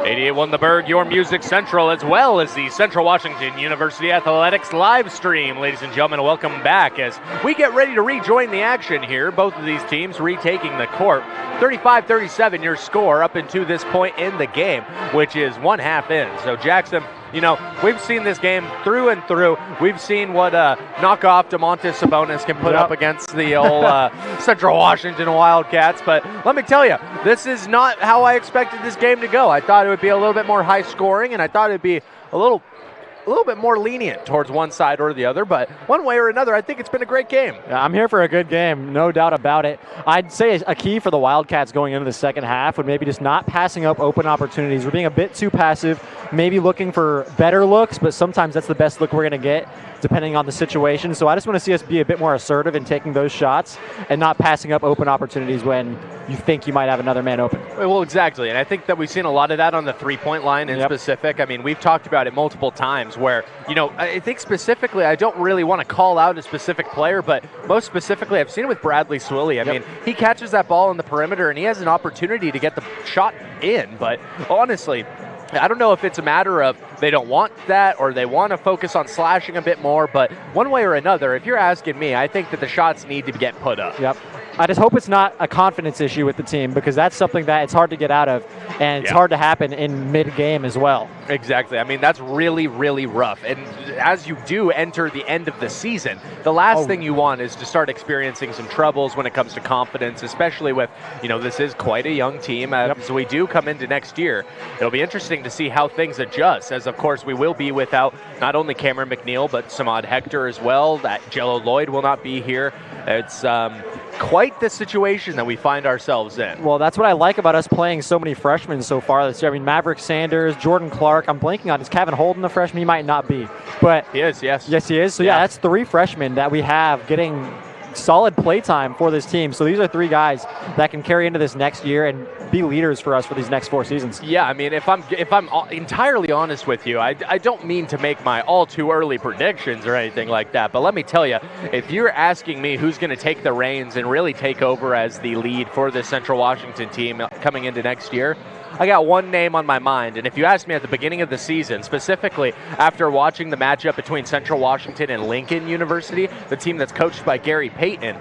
88 won the Berg, your Music Central, as well as the Central Washington University Athletics live stream. Ladies and gentlemen, welcome back as we get ready to rejoin the action here. Both of these teams retaking the court. 35-37 your score up into this point in the game, which is one half in. So Jackson, you know, we've seen this game through and through. We've seen what knockoff Domantas Sabonis can put up against the old Central Washington Wildcats. But let me tell you, this is not how I expected this game to go. I thought it would be a little bit more high scoring, and I thought it would be a little bit more lenient towards one side or the other, but one way or another, I think it's been a great game. Yeah, I'm here for a good game, no doubt about it. I'd say a key for the Wildcats going into the second half would maybe just not passing up open opportunities. We're being a bit too passive, maybe looking for better looks, but sometimes that's the best look we're going to get, depending on the situation. So I just want to see us be a bit more assertive in taking those shots and not passing up open opportunities when you think you might have another man open. Well, exactly, and I think that we've seen a lot of that on the three-point line in specific. I mean, we've talked about it multiple times where, you know, I think specifically, I don't really want to call out a specific player, but most specifically, I've seen it with Bradley Swilly. I mean, he catches that ball on the perimeter, and he has an opportunity to get the shot in, but honestly, I don't know if it's a matter of they don't want that or they want to focus on slashing a bit more, but one way or another, if you're asking me, I think that the shots need to get put up. Yep. I just hope it's not a confidence issue with the team, because that's something that it's hard to get out of, and it's hard to happen in mid-game as well. Exactly. I mean, that's really, really rough. And as you do enter the end of the season, the last thing you want is to start experiencing some troubles when it comes to confidence, especially with, you know, this is quite a young team. So we do come into next year. It'll be interesting to see how things adjust, as of course we will be without not only Cameron McNeil, but Samad Hector as well. That Jello Lloyd will not be here. It's quite the situation that we find ourselves in. Well, that's what I like about us playing so many freshmen so far this year. I mean, Maverick Sanders, Jordan Clark, I'm blanking on, is Kevin Holden a freshman? He might not be. But he is, yes. Yes, he is. So yeah, that's 3 freshmen that we have getting solid play time for this team. So these are 3 guys that can carry into this next year and be leaders for us for these next 4 seasons. Yeah, I mean, if I'm entirely honest with you, I don't mean to make my all too early predictions or anything like that, but let me tell you, if you're asking me who's going to take the reins and really take over as the lead for the Central Washington team coming into next year, I got one name on my mind, and if you asked me at the beginning of the season, specifically after watching the matchup between Central Washington and Lincoln University, the team that's coached by Gary Payton.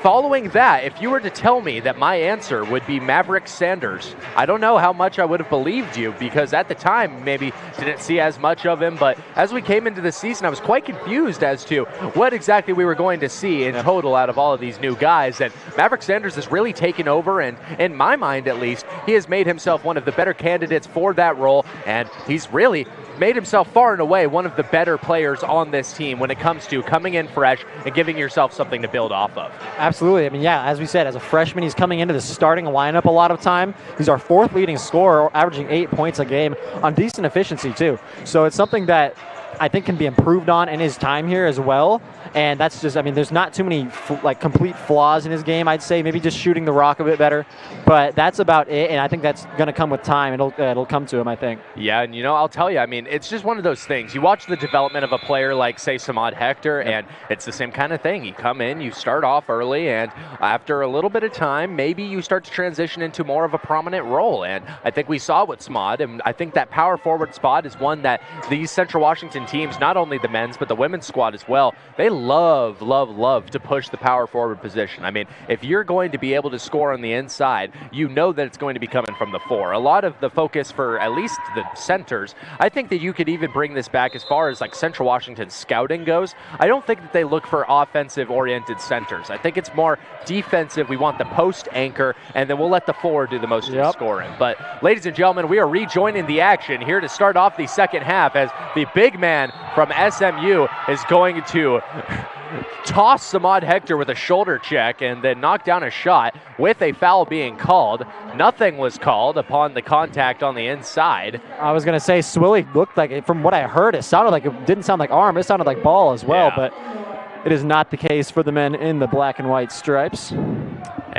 Following that, if you were to tell me that my answer would be Maverick Sanders, I don't know how much I would have believed you, because at the time maybe didn't see as much of him, but as we came into the season, I was quite confused as to what exactly we were going to see in total out of all of these new guys, and Maverick Sanders has really taken over, and in my mind at least, he has made himself one of the better candidates for that role, and he's really made himself far and away one of the better players on this team when it comes to coming in fresh and giving yourself something to build off of. Absolutely. I mean, yeah, as we said, as a freshman, he's coming into the starting lineup a lot of time. He's our 4th leading scorer, averaging 8 points a game on decent efficiency too. So it's something that I think can be improved on in his time here as well. And that's just, I mean, there's not too many complete flaws in his game, I'd say. Maybe just shooting the rock a bit better. But that's about it, and I think that's going to come with time. It'll come to him, I think. Yeah, and, you know, I'll tell you, I mean, it's just one of those things. You watch the development of a player like, say, Samad Hector, and it's the same kind of thing. You come in, you start off early, and after a little bit of time, maybe you start to transition into more of a prominent role. And I think we saw with Samad, and I think that power forward spot is one that these Central Washington teams, not only the men's, but the women's squad as well, they love to push the power forward position. I mean, if you're going to be able to score on the inside, you know that it's going to be coming from the 4. A lot of the focus for at least the centers, I think that you could even bring this back as far as like Central Washington scouting goes. I don't think that they look for offensive-oriented centers. I think it's more defensive. We want the post anchor, and then we'll let the 4 do the most of the scoring. But, ladies and gentlemen, we are rejoining the action here to start off the second half as the big man from SMU is going to toss Samad Hector with a shoulder check and then knock down a shot with a foul being called. Nothing was called upon the contact on the inside. I was going to say Swilly looked like, from what I heard, it sounded like, it didn't sound like arm, it sounded like ball as well, but it is not the case for the men in the black and white stripes.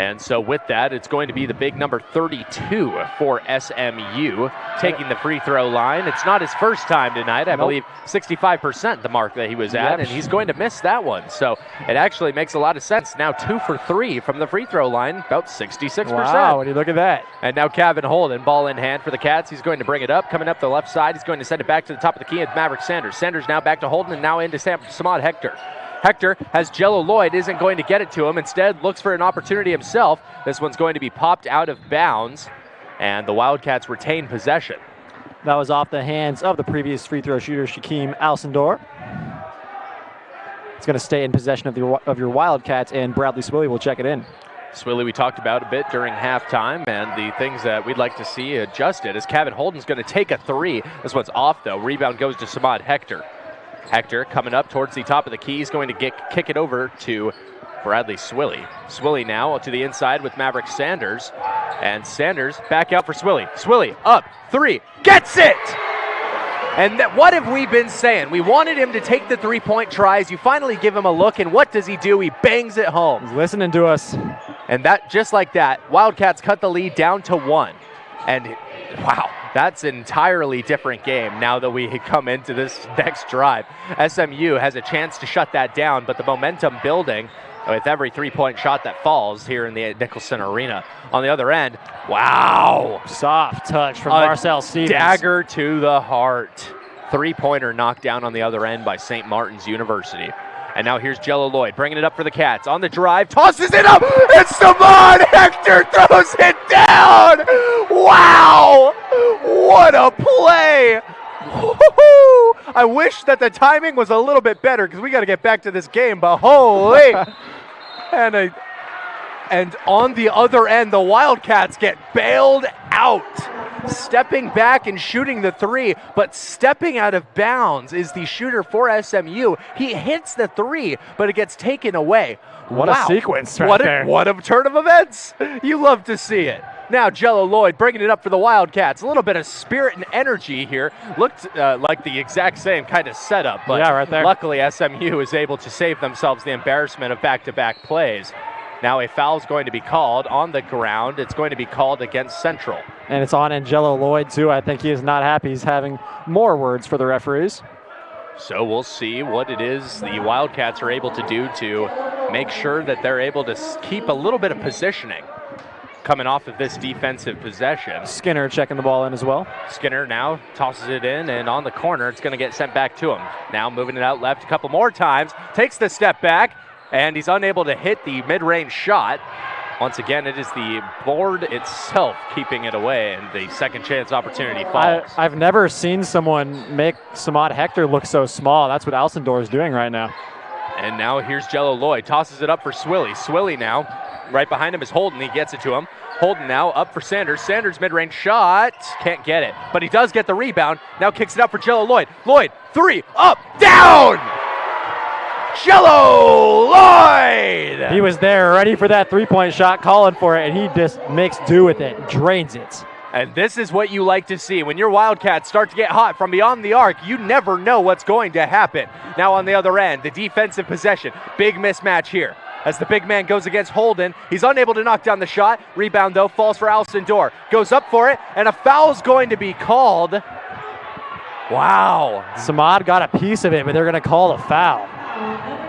And so with that, it's going to be the big number 32 for SMU taking the free throw line. It's not his first time tonight. I believe 65% the mark that he was at, and he's going to miss that one. So it actually makes a lot of sense. Now 2 for 3 from the free throw line, about 66%. Wow, when you look at that. And now Kevin Holden, ball in hand for the Cats. He's going to bring it up. Coming up the left side, he's going to send it back to the top of the key at Maverick Sanders. Sanders now back to Holden and now into Samad Hector. Hector has Jello Lloyd, isn't going to get it to him. Instead, looks for an opportunity himself. This one's going to be popped out of bounds, and the Wildcats retain possession. That was off the hands of the previous free throw shooter, Shaquem Alcindor. It's going to stay in possession of your Wildcats, and Bradley Swilly will check it in. Swilly we talked about a bit during halftime, and the things that we'd like to see adjusted is Kevin Holden's going to take a 3. This one's off, though. Rebound goes to Samad Hector. Hector coming up towards the top of the key. He's going to kick it over to Bradley Swilly. Swilly now to the inside with Maverick Sanders. And Sanders back out for Swilly. Swilly up, 3, gets it! And what have we been saying? We wanted him to take the three-point tries. You finally give him a look, and what does he do? He bangs it home. He's listening to us. And that, just like that, Wildcats cut the lead down to 1. And wow, that's an entirely different game now that we come into this next drive. SMU has a chance to shut that down, but the momentum building with every three-point shot that falls here in the Nicholson Arena. On the other end, wow. Soft touch from Marcel Stevens. Dagger to the heart. Three-pointer knocked down on the other end by St. Martin's University. And now here's Jello Lloyd bringing it up for the Cats. On the drive, tosses it up. It's Samad Hector, throws it down. Wow, what a play. Woo-hoo-hoo. I wish that the timing was a little bit better because we got to get back to this game, but holy. And on the other end, the Wildcats get bailed out. Stepping back and shooting the 3, but stepping out of bounds is the shooter for SMU. He hits the 3, but it gets taken away. What a sequence there. What a turn of events. You love to see it. Now Jello Lloyd bringing it up for the Wildcats. A little bit of spirit and energy here. Looked like the exact same kind of setup, but yeah, right there. Luckily SMU is able to save themselves the embarrassment of back-to-back plays. Now a foul's going to be called on the ground. It's going to be called against Central. And it's on Angelo Lloyd, too. I think he is not happy. He's having more words for the referees. So we'll see what it is the Wildcats are able to do to make sure that they're able to keep a little bit of positioning coming off of this defensive possession. Skinner checking the ball in as well. Skinner now tosses it in, and on the corner, it's going to get sent back to him. Now moving it out left a couple more times. Takes the step back. And he's unable to hit the mid-range shot. Once again, it is the board itself keeping it away, and the second chance opportunity falls. I've never seen someone make Samad Hector look so small. That's what Alcindor is doing right now. And now here's Jello Lloyd. Tosses it up for Swilly. Swilly now, right behind him is Holden. He gets it to him. Holden now up for Sanders. Sanders mid-range shot. Can't get it, but he does get the rebound. Now kicks it up for Jello Lloyd. Lloyd, 3, up, down! Jello Lloyd! He was there ready for that three-point shot, calling for it, and he just makes do with it, drains it. And this is what you like to see. When your Wildcats start to get hot from beyond the arc, you never know what's going to happen. Now on the other end, the defensive possession. Big mismatch here. As the big man goes against Holden, he's unable to knock down the shot. Rebound, though, falls for Alcindor. Goes up for it, and a foul's going to be called. Wow. Samad got a piece of it, but they're going to call a foul.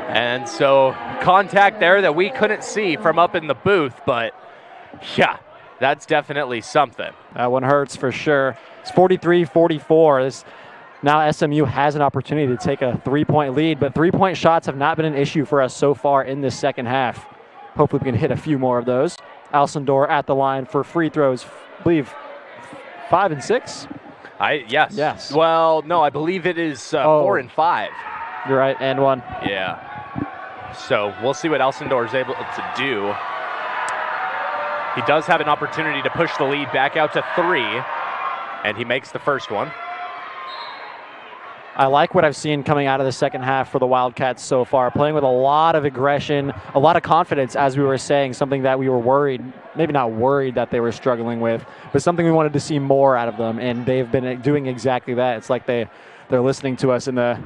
And so contact there that we couldn't see from up in the booth, but yeah, that's definitely something. That one hurts for sure. It's 43-44. Now SMU has an opportunity to take a three-point lead, but three-point shots have not been an issue for us so far in this second half. Hopefully we can hit a few more of those. Alcindor at the line for free throws, I believe 5 and 6? Yes. Well, no, I believe it is 4 and 5. You're right, and 1. Yeah. So we'll see what Alcindor is able to do. He does have an opportunity to push the lead back out to 3, and he makes the first one. I like what I've seen coming out of the second half for the Wildcats so far, playing with a lot of aggression, a lot of confidence, as we were saying, something that we were worried, maybe not worried that they were struggling with, but something we wanted to see more out of them, and they've been doing exactly that. It's like they're listening to us in the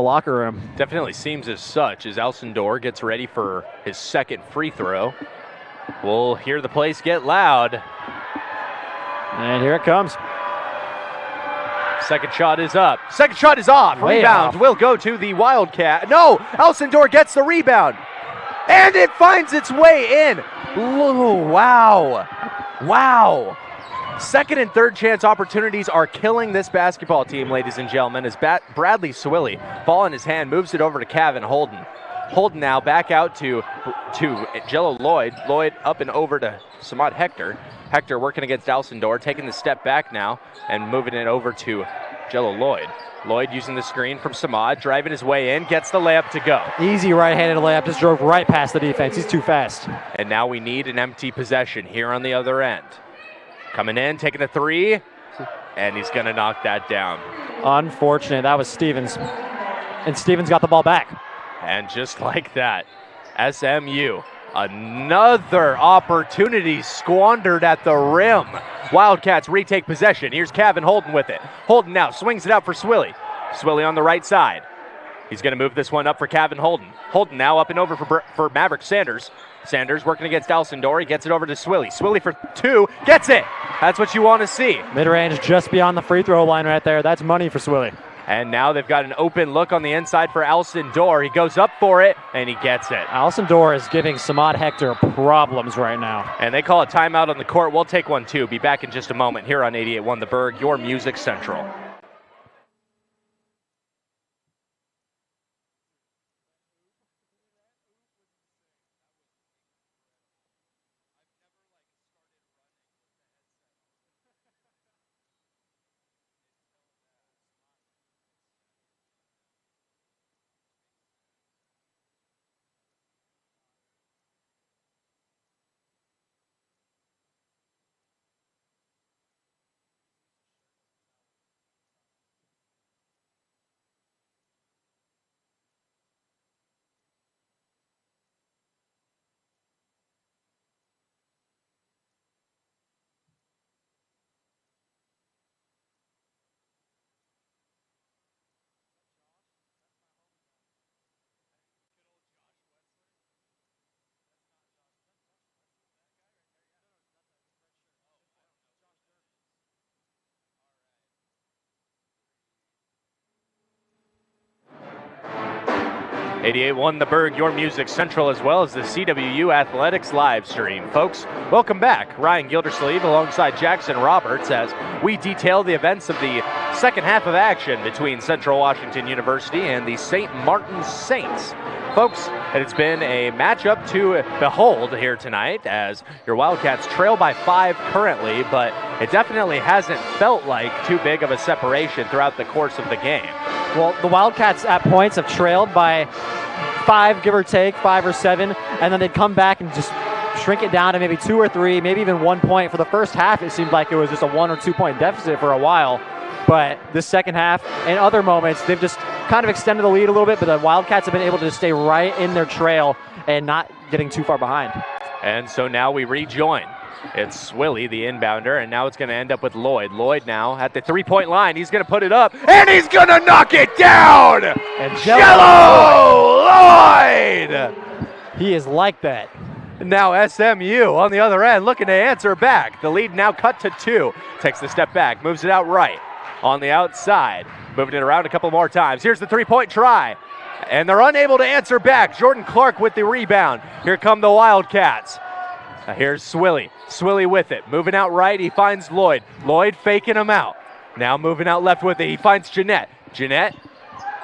locker room. Definitely seems as such as Alcindor gets ready for his second free throw. We'll hear the place get loud. And here it comes. Second shot is up. Second shot is off. Way Rebound off. will go to the Wildcat. No, Elsendor gets the rebound. And it finds its way in. Ooh, wow. Wow. Second and third chance opportunities are killing this basketball team, ladies and gentlemen, as Bradley Swilly, ball in his hand, moves it over to Kevin Holden. Holden now back out to Jello Lloyd. Lloyd up and over to Samad Hector. Hector working against Elsendor, taking the step back now and moving it over to Jello Lloyd. Lloyd using the screen from Samad, driving his way in, gets the layup to go. Easy right-handed layup, just drove right past the defense. He's too fast. And now we need an empty possession here on the other end. Coming in, taking a three, and he's going to knock that down. Unfortunate. That was Stevens. And Stevens got the ball back. And just like that, SMU, another opportunity squandered at the rim. Wildcats retake possession. Here's Kevin Holden with it. Holden now swings it out for Swilly. Swilly on the right side. He's going to move this one up for Kevin Holden. Holden now up and over for Maverick Sanders. Sanders working against Elsendor. He gets it over to Swilly. Swilly for two. Gets it. That's what you want to see. Mid-range just beyond the free throw line right there. That's money for Swilly. And now they've got an open look on the inside for Elsendor. He goes up for it, and he gets it. Elsendor is giving Samad Hector problems right now. And they call a timeout on the court. We'll take one, too. Be back in just a moment here on 88.1 The Berg, your music central. .1 The Berg, your music central, as well as the CWU Athletics live stream. Folks, welcome back. Ryan Gildersleeve alongside Jackson Roberts as we detail the events of the second half of action between Central Washington University and the St. Martin's Saints. Folks, it's been a matchup to behold here tonight as your Wildcats trail by 5 currently, but it definitely hasn't felt like too big of a separation throughout the course of the game. Well, the Wildcats at points have trailed by 5, give or take, 5 or 7, and then they'd come back and just shrink it down to maybe 2 or 3, maybe even 1 point. For the first half, it seemed like it was just a 1 or 2 point deficit for a while. But this second half and other moments, they've just kind of extended the lead a little bit, but the Wildcats have been able to stay right in their trail and not getting too far behind. And so now we rejoin. It's Swilly, the inbounder, and now it's going to end up with Lloyd. Lloyd now at the three-point line. He's going to put it up, and he's going to knock it down! And Jello Lloyd! He is like that. Now SMU on the other end looking to answer back. The lead now cut to 2. Takes the step back, moves it out right. On the outside, moving it around a couple more times. Here's the three-point try, and they're unable to answer back. Jordan Clark with the rebound. Here come the Wildcats. Here's Swilly. Swilly with it. Moving out right, he finds Lloyd. Lloyd faking him out. Now moving out left with it, he finds Jeanette. Jeanette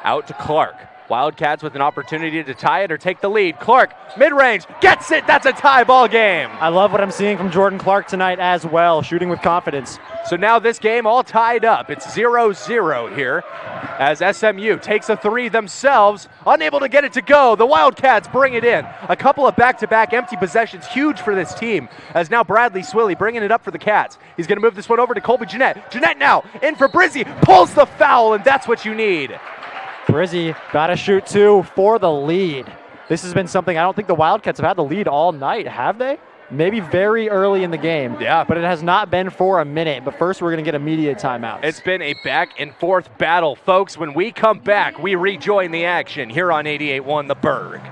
out to Clark. Wildcats with an opportunity to tie it or take the lead. Clark, mid-range, gets it. That's a tie ball game. I love what I'm seeing from Jordan Clark tonight as well, shooting with confidence. So now this game all tied up. It's 0-0 here as SMU takes a 3 themselves, unable to get it to go. The Wildcats bring it in. A couple of back-to-back empty possessions, huge for this team, as now Bradley Swilly bringing it up for the Cats. He's going to move this one over to Colby Jeanette. Jeanette now in for Brizzy, pulls the foul, and that's what you need. Brizzy got to shoot 2 for the lead. This has been something I don't think the Wildcats have had the lead all night, have they? Maybe very early in the game. Yeah. But it has not been for a minute. But first, we're going to get immediate timeouts. It's been a back-and-forth battle, folks. When we come back, we rejoin the action here on 88.1 The Berg.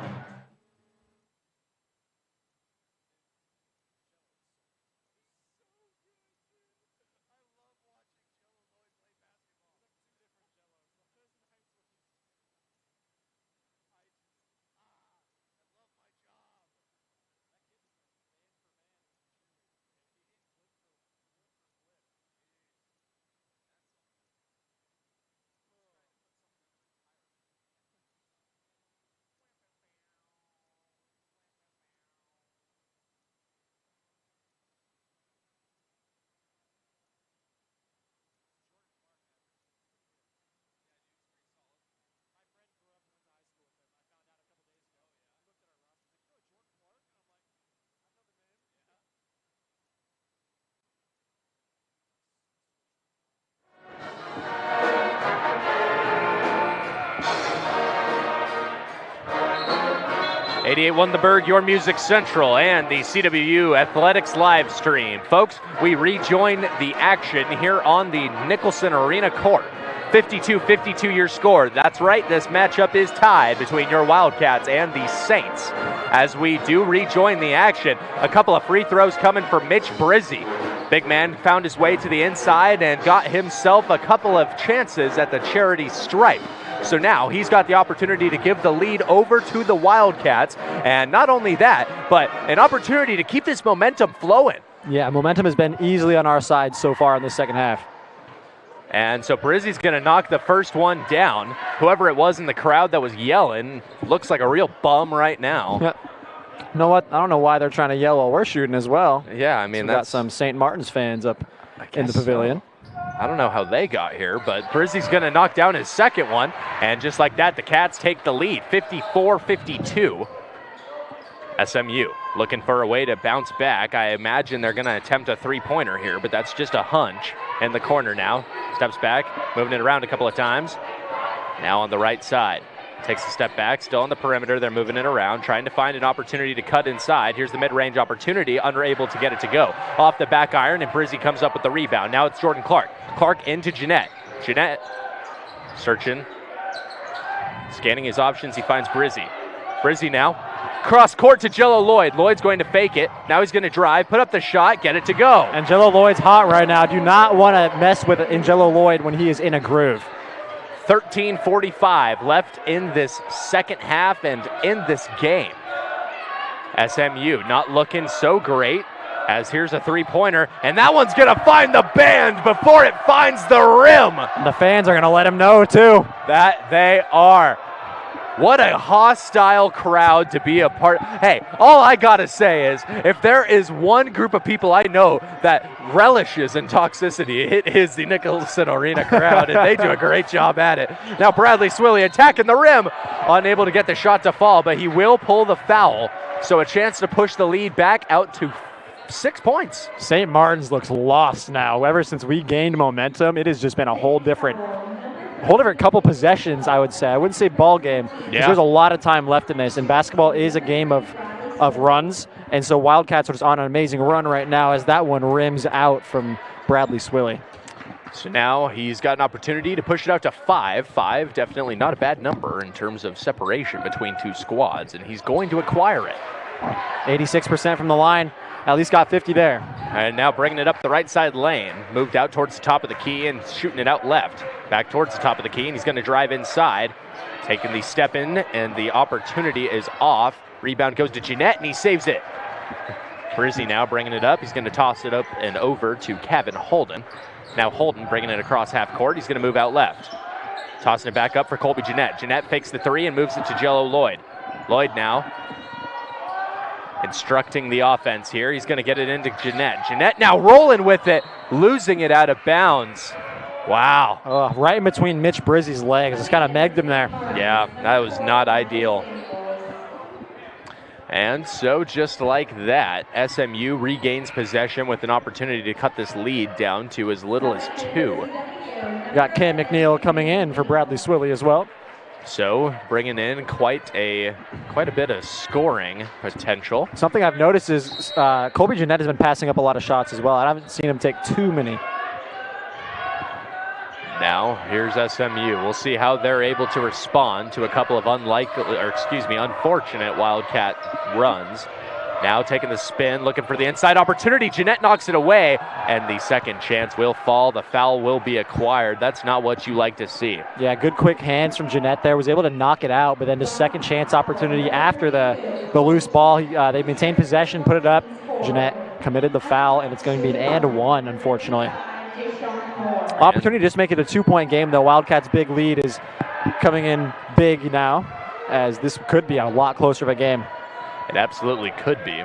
88.1 The Berg, your music central, and the CWU Athletics live stream. Folks, we rejoin the action here on the Nicholson Arena court. 52-52 your score. That's right, this matchup is tied between your Wildcats and the Saints. As we do rejoin the action, a couple of free throws coming for Mitch Brizzi. Big man found his way to the inside and got himself a couple of chances at the charity stripe. So now he's got the opportunity to give the lead over to the Wildcats. And not only that, but an opportunity to keep this momentum flowing. Yeah, momentum has been easily on our side so far in the second half. And so Brizzi's going to knock the first one down. Whoever it was in the crowd that was yelling looks like a real bum right now. Yeah. You know what? I don't know why they're trying to yell while we're shooting as well. Yeah, I mean, so got some St. Martin's fans up in the pavilion. So. I don't know how they got here, but Brizzi's going to knock down his second one. And just like that, the Cats take the lead, 54-52. SMU looking for a way to bounce back. I imagine they're going to attempt a three-pointer here, but that's just a hunch. In the corner now, steps back, moving it around a couple of times. Now on the right side, takes a step back, still on the perimeter. They're moving it around, trying to find an opportunity to cut inside. Here's the mid-range opportunity, unable to get it to go. Off the back iron, and Brizzi comes up with the rebound. Now it's Jordan Clark. Clark into Jeanette. Jeanette searching, scanning his options. He finds Brizzi. Brizzi now. Cross court to Jello Lloyd. Lloyd's going to fake it. Now he's going to drive, put up the shot, get it to go. And Jello Lloyd's hot right now. Do not want to mess with Jello Lloyd when he is in a groove. 13:45 left in this second half and in this game. SMU not looking so great, as here's a three-pointer, and that one's going to find the band before it finds the rim. The fans are going to let him know, too. That they are. What a hostile crowd to be a part. Hey, all I gotta say is, if there is one group of people I know that relishes in toxicity, it is the Nicholson Arena crowd, and they do a great job at it. Now Bradley Swilley attacking the rim, unable to get the shot to fall, but he will pull the foul. So a chance to push the lead back out to 6 points. St. Martin's looks lost now. Ever since we gained momentum, it has just been a whole different couple possessions, I would say. I wouldn't say ball game, because there's a lot of time left in this, and basketball is a game of runs, and so Wildcats are just on an amazing run right now as that one rims out from Bradley Swilley. So now he's got an opportunity to push it out to 5. 5, definitely not a bad number in terms of separation between two squads, and he's going to acquire it. 86% from the line. At least got 50 there. And now bringing it up the right side lane. Moved out towards the top of the key and shooting it out left. Back towards the top of the key, and he's going to drive inside. Taking the step in, and the opportunity is off. Rebound goes to Jeanette, and he saves it. Brizzi now bringing it up. He's going to toss it up and over to Kevin Holden. Now Holden bringing it across half court. He's going to move out left. Tossing it back up for Colby Jeanette. Jeanette fakes the three and moves it to Jello Lloyd. Lloyd now instructing the offense here. He's going to get it into Jeanette. Jeanette now rolling with it, losing it out of bounds. Wow. Right in between Mitch Brizzi's legs. It's kind of megged him there. Yeah, that was not ideal. And so just like that, SMU regains possession with an opportunity to cut this lead down to as little as 2. Got Cam McNeil coming in for Bradley Swilley as well. So bringing in quite a bit of scoring potential. Something I've noticed is Colby Jeanette has been passing up a lot of shots as well. I haven't seen him take too many. Now here's SMU. We'll see how they're able to respond to a couple of unfortunate Wildcat runs. Now taking the spin, looking for the inside opportunity. Jeanette knocks it away, and the second chance will fall. The foul will be acquired. That's not what you like to see. Yeah, good quick hands from Jeanette there. Was able to knock it out, but then the second chance opportunity after the loose ball, they maintained possession, put it up. Jeanette committed the foul, and it's going to be an and one, unfortunately. Opportunity to just make it a 2-point game, though. Wildcats' big lead is coming in big now, as this could be a lot closer of a game. It absolutely could be.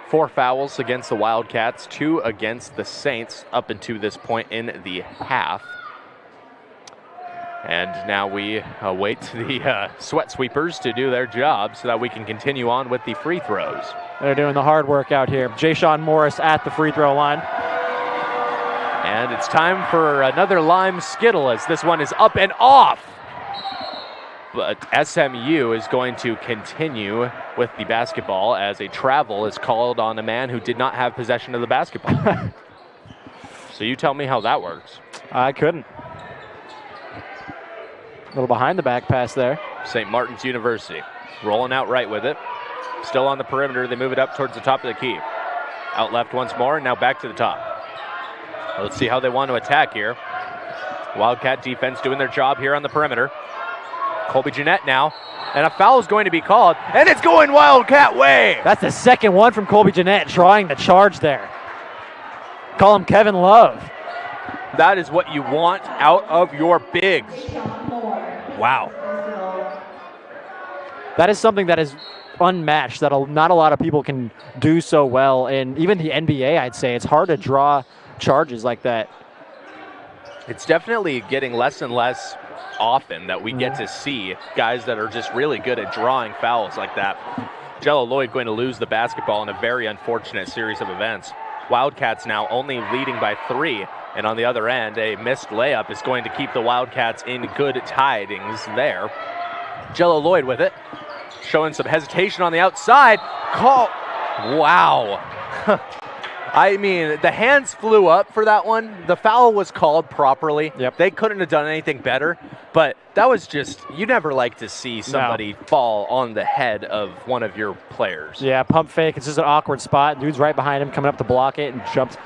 4 fouls against the Wildcats, 2 against the Saints up into this point in the half. And now we await the sweat sweepers to do their job so that we can continue on with the free throws. They're doing the hard work out here. Jay-Sean Morris at the free throw line. And it's time for another lime skittle as this one is up and off. But SMU is going to continue with the basketball as a travel is called on a man who did not have possession of the basketball. So you tell me how that works. I couldn't. A little behind the back pass there. St. Martin's University rolling out right with it. Still on the perimeter. They move it up towards the top of the key. Out left once more, and now back to the top. Let's see how they want to attack here. Wildcat defense doing their job here on the perimeter. Colby Jeanette now, and a foul is going to be called, and it's going Wildcat way. That's the second one from Colby Jeanette trying the charge there. Call him Kevin Love. That is what you want out of your bigs. Wow. That is something that is unmatched, that not a lot of people can do so well. And even the NBA, I'd say, it's hard to draw charges like that. It's definitely getting less and less often that we get to see guys that are just really good at drawing fouls like that. Jello Lloyd going to lose the basketball in a very unfortunate series of events. Wildcats now only leading by 3, and on the other end, a missed layup is going to keep the Wildcats in good tidings there. Jello Lloyd with it, showing some hesitation on the outside. Call. Wow. I mean, the hands flew up for that one. The foul was called properly. Yep. They couldn't have done anything better, but that was just, you never like to see somebody fall on the head of one of your players. Yeah, pump fake. It's just an awkward spot. Dude's right behind him, coming up to block it, and jumps.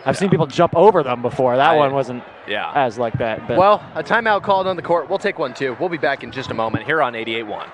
I've seen people jump over them before. That one wasn't as like that. But. Well, a timeout called on the court. We'll take one too. We'll be back in just a moment here on 88.1.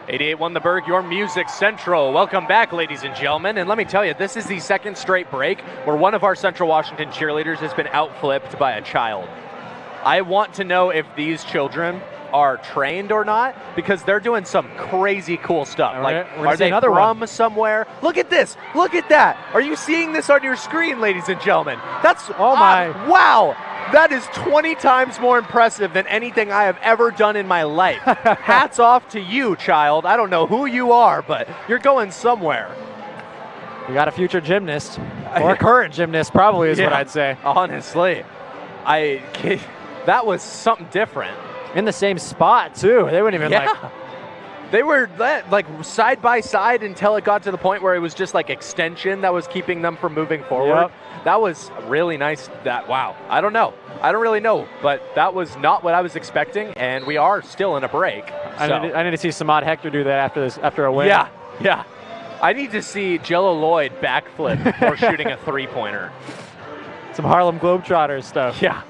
.88 the Berg, your music central. Welcome back, ladies and gentlemen. And let me tell you, this is the second straight break where one of our Central Washington cheerleaders has been outflipped by a child. I want to know if these children are trained or not, because they're doing some crazy cool stuff. Are they from somewhere? Look at this. Look at that. Are you seeing this on your screen, ladies and gentlemen? That's, wow. That is 20 times more impressive than anything I have ever done in my life. Hats off to you, child. I don't know who you are, but you're going somewhere. You got a future gymnast, or a current gymnast, probably is what I'd say. Honestly, that was something different. In the same spot, too. They wouldn't even They were like side by side until it got to the point where it was just like extension that was keeping them from moving forward. Yep. That was really nice. Wow. I don't know. I don't really know, but that was not what I was expecting, and we are still in a break. I need to see Samad Hector do that after a win. Yeah. I need to see Jello Lloyd backflip before shooting a three-pointer. Some Harlem Globetrotters stuff. Yeah.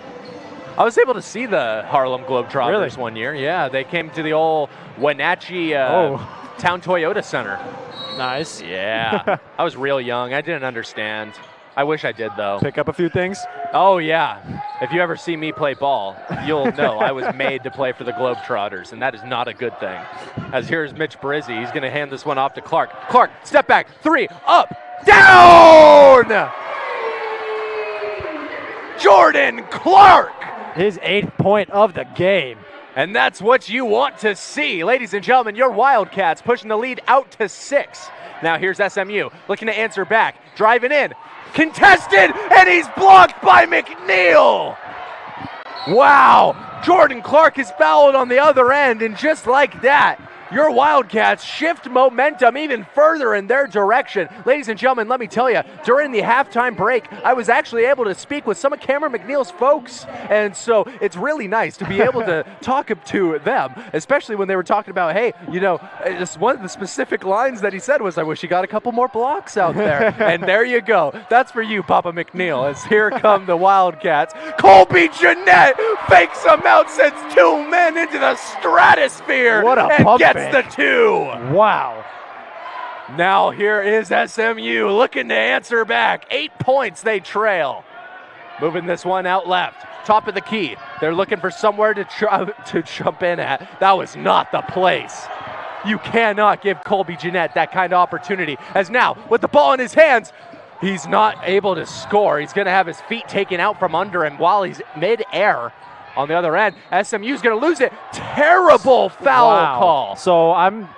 I was able to see the Harlem Globetrotters one year. Yeah, they came to the old Wenatchee Town Toyota Center. Nice. Yeah. I was real young. I didn't understand. I wish I did, though. Pick up a few things? Oh, yeah. If you ever see me play ball, you'll know I was made to play for the Globetrotters, and that is not a good thing. As here's Mitch Brizzi. He's going to hand this one off to Clark. Clark, step back. 3, up, down! Jordan Clark! His 8th point of the game. And that's what you want to see. Ladies and gentlemen, your Wildcats pushing the lead out to 6. Now here's SMU looking to answer back. Driving in. Contested, and he's blocked by McNeil. Wow. Jordan Clark is fouled on the other end, and just like that, your Wildcats shift momentum even further in their direction. Ladies and gentlemen, let me tell you, during the halftime break, I was actually able to speak with some of Cameron McNeil's folks, and so it's really nice to be able to talk to them, especially when they were talking about, hey, you know, just one of the specific lines that he said was, I wish he got a couple more blocks out there. And there you go. That's for you, Papa McNeil, as here come the Wildcats. Colby Jeanette fakes him out, sends 2 men into the stratosphere, and gets the 2. Wow. Now here is SMU looking to answer back. 8 points they trail. Moving this one out left. Top of the key. They're looking for somewhere to jump in at. That was not the place. You cannot give Colby Jeanette that kind of opportunity. As now, with the ball in his hands, he's not able to score. He's going to have his feet taken out from under him while he's mid-air. On the other end, SMU's going to lose it. Terrible foul call. So I'm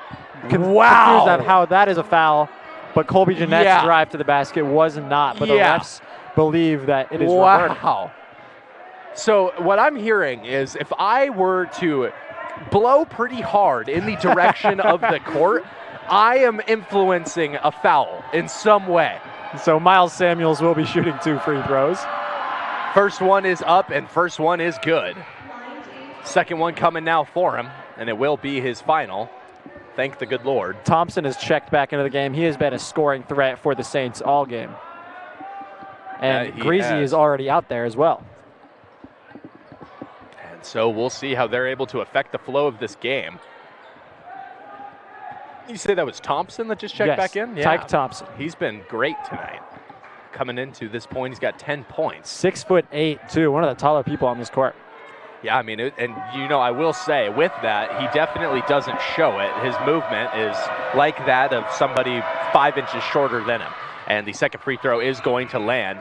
confused on how that is a foul, but Colby Jeanette's drive to the basket was not. But the refs believe that it is reverted. Wow. So what I'm hearing is if I were to blow pretty hard in the direction of the court, I am influencing a foul in some way. So Miles Samuels will be shooting 2 free throws. First one is up and first one is good. Second one coming now for him, and it will be his final. Thank the good Lord. Thompson has checked back into the game. He has been a scoring threat for the Saints all game. And Greasy is already out there as well. And so we'll see how they're able to affect the flow of this game. You say that was Thompson that just checked back in? Yeah, Tyke Thompson. He's been great tonight. Coming into this point, he's got 10 points. 6'8", too. One of the taller people on this court. Yeah, I mean, and you know, I will say with that, he definitely doesn't show it. His movement is like that of somebody 5 inches shorter than him. And the second free throw is going to land.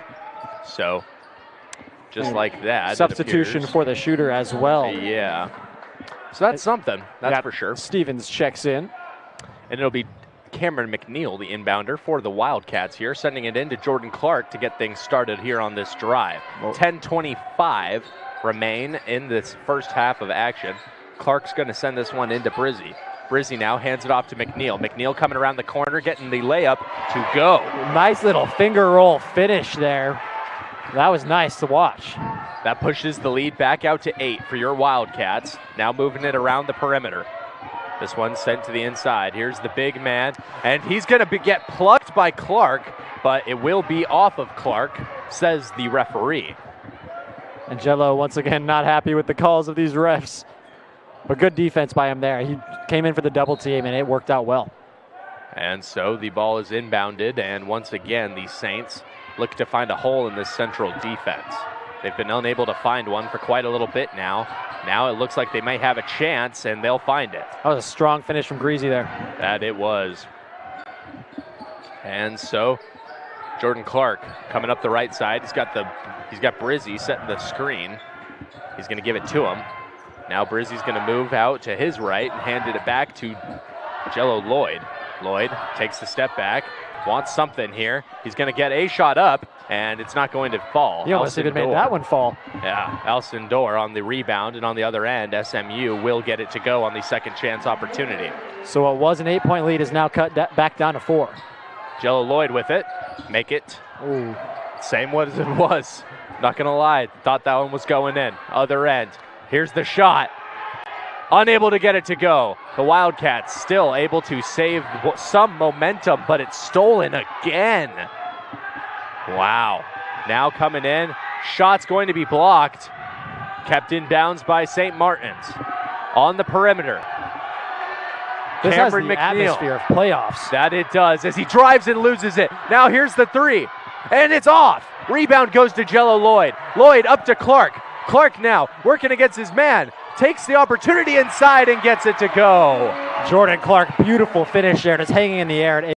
So, just like that. Substitution for the shooter as well. Yeah. So that's something, that's for sure. Stevens checks in. And it'll be Cameron McNeil, the inbounder for the Wildcats here, sending it in to Jordan Clark to get things started here on this drive. 10:25 remain in this first half of action. Clark's going to send this one into Brizzy. Brizzy now hands it off to McNeil. McNeil coming around the corner, getting the layup to go. Nice little finger roll finish there. That was nice to watch. That pushes the lead back out to 8 for your Wildcats. Now moving it around the perimeter. This one sent to the inside. Here's the big man, and he's going to get plucked by Clark, but it will be off of Clark, says the referee. Angelo, once again, not happy with the calls of these refs. But good defense by him there. He came in for the double team, and it worked out well. And so the ball is inbounded, and once again, the Saints look to find a hole in this central defense. They've been unable to find one for quite a little bit now. Now it looks like they might have a chance, and they'll find it. That was a strong finish from Greasy there. That it was. And so Jordan Clark coming up the right side. He's got Brizzy setting the screen. He's going to give it to him. Now Brizzy's going to move out to his right and handed it back to Jello Lloyd. Lloyd takes the step back, wants something here. He's going to get a shot up, and it's not going to fall. He almost even made that one fall. Yeah, Alcindor on the rebound, and on the other end, SMU will get it to go on the second chance opportunity. So what was an 8-point lead is now cut back down to 4. Jello Lloyd with it. Make it. Ooh. Same as it was. Not going to lie. Thought that one was going in. Other end. Here's the shot. Unable to get it to go. The Wildcats still able to save some momentum, but it's stolen again. Wow. Now coming in. Shot's going to be blocked. Kept in bounds by St. Martin's. On the perimeter. This Cameron has the McNeil. atmosphere of playoffs. That it does as he drives and loses it. Now here's the 3. And it's off. Rebound goes to Jello Lloyd. Lloyd up to Clark. Clark now working against his man. Takes the opportunity inside and gets it to go. Jordan Clark, beautiful finish there. Just hanging in the air and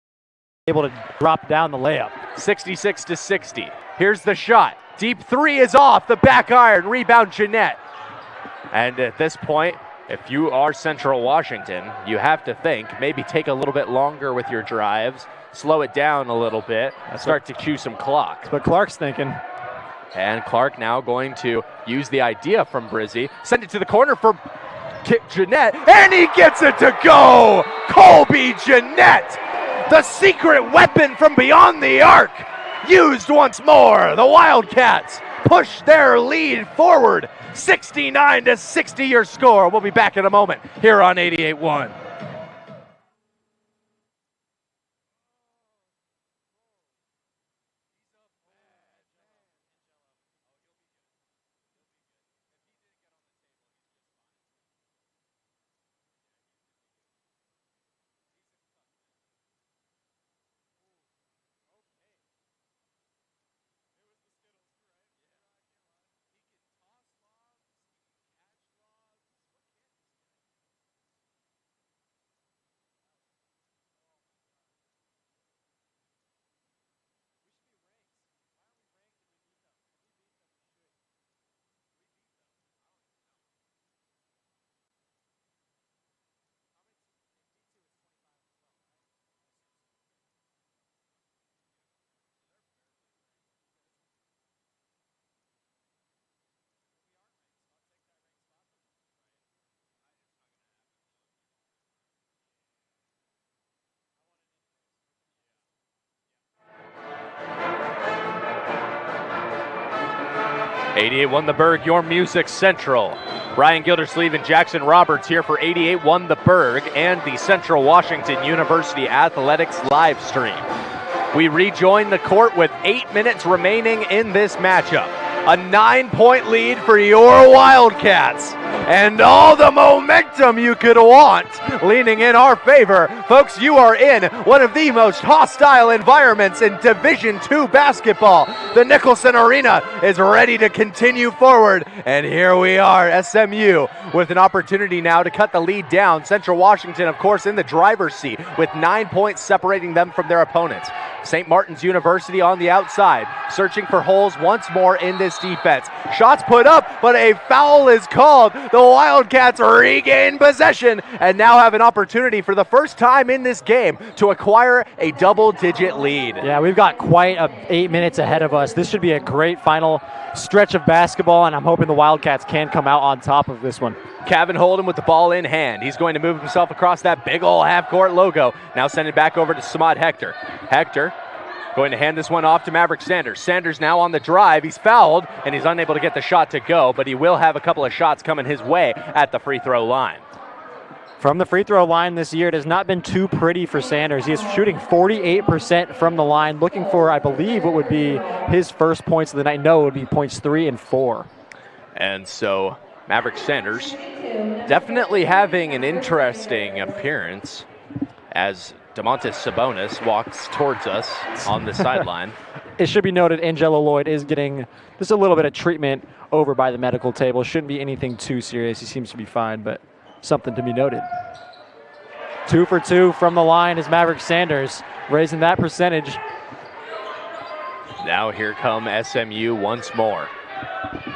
able to drop down the layup. 66-60. Here's the shot. Deep 3 is off. The back iron. Rebound Jeanette. And at this point, if you are Central Washington, you have to think, maybe take a little bit longer with your drives, slow it down a little bit, start to chew some clock. That's what Clark's thinking. And Clark now going to use the idea from Brizzy. Send it to the corner for Jeanette, and he gets it to go! Colby Jeanette, the secret weapon from beyond the arc, used once more. The Wildcats push their lead forward. 69-60 your score. We'll be back in a moment here on 88.1. .88.1 The Berg, your music central. Ryan Gildersleeve and Jackson Roberts here for 88.1 The Berg and the Central Washington University Athletics live stream. We rejoin the court with 8 minutes remaining in this matchup. A 9-point lead for your Wildcats. And all the momentum you could want leaning in our favor. Folks, you are in one of the most hostile environments in Division II basketball. The Nicholson Arena is ready to continue forward. And here we are, SMU, with an opportunity now to cut the lead down. Central Washington, of course, in the driver's seat with 9 points separating them from their opponents. St. Martin's University on the outside, searching for holes once more in this defense. Shots put up, but a foul is called. The Wildcats regain possession and now have an opportunity for the first time in this game to acquire a double-digit lead. Yeah, we've got quite 8 minutes ahead of us. This should be a great final stretch of basketball, and I'm hoping the Wildcats can come out on top of this one. Kevin Holden with the ball in hand. He's going to move himself across that big ol' half-court logo. Now send it back over to Samad Hector. Hector going to hand this one off to Maverick Sanders. Sanders now on the drive. He's fouled, and he's unable to get the shot to go, but he will have a couple of shots coming his way at the free throw line. From the free throw line this year, it has not been too pretty for Sanders. He is shooting 48% from the line, looking for, I believe, what would be his first points of the night. No, it would be points 3 and 4. And so Maverick Sanders definitely having an interesting appearance as DeMontis Sabonis walks towards us on the sideline. It should be noted Angelo Lloyd is getting just a little bit of treatment over by the medical table. Shouldn't be anything too serious. He seems to be fine, but something to be noted. 2 for 2 from the line is Maverick Sanders, raising that percentage. Now here come SMU once more.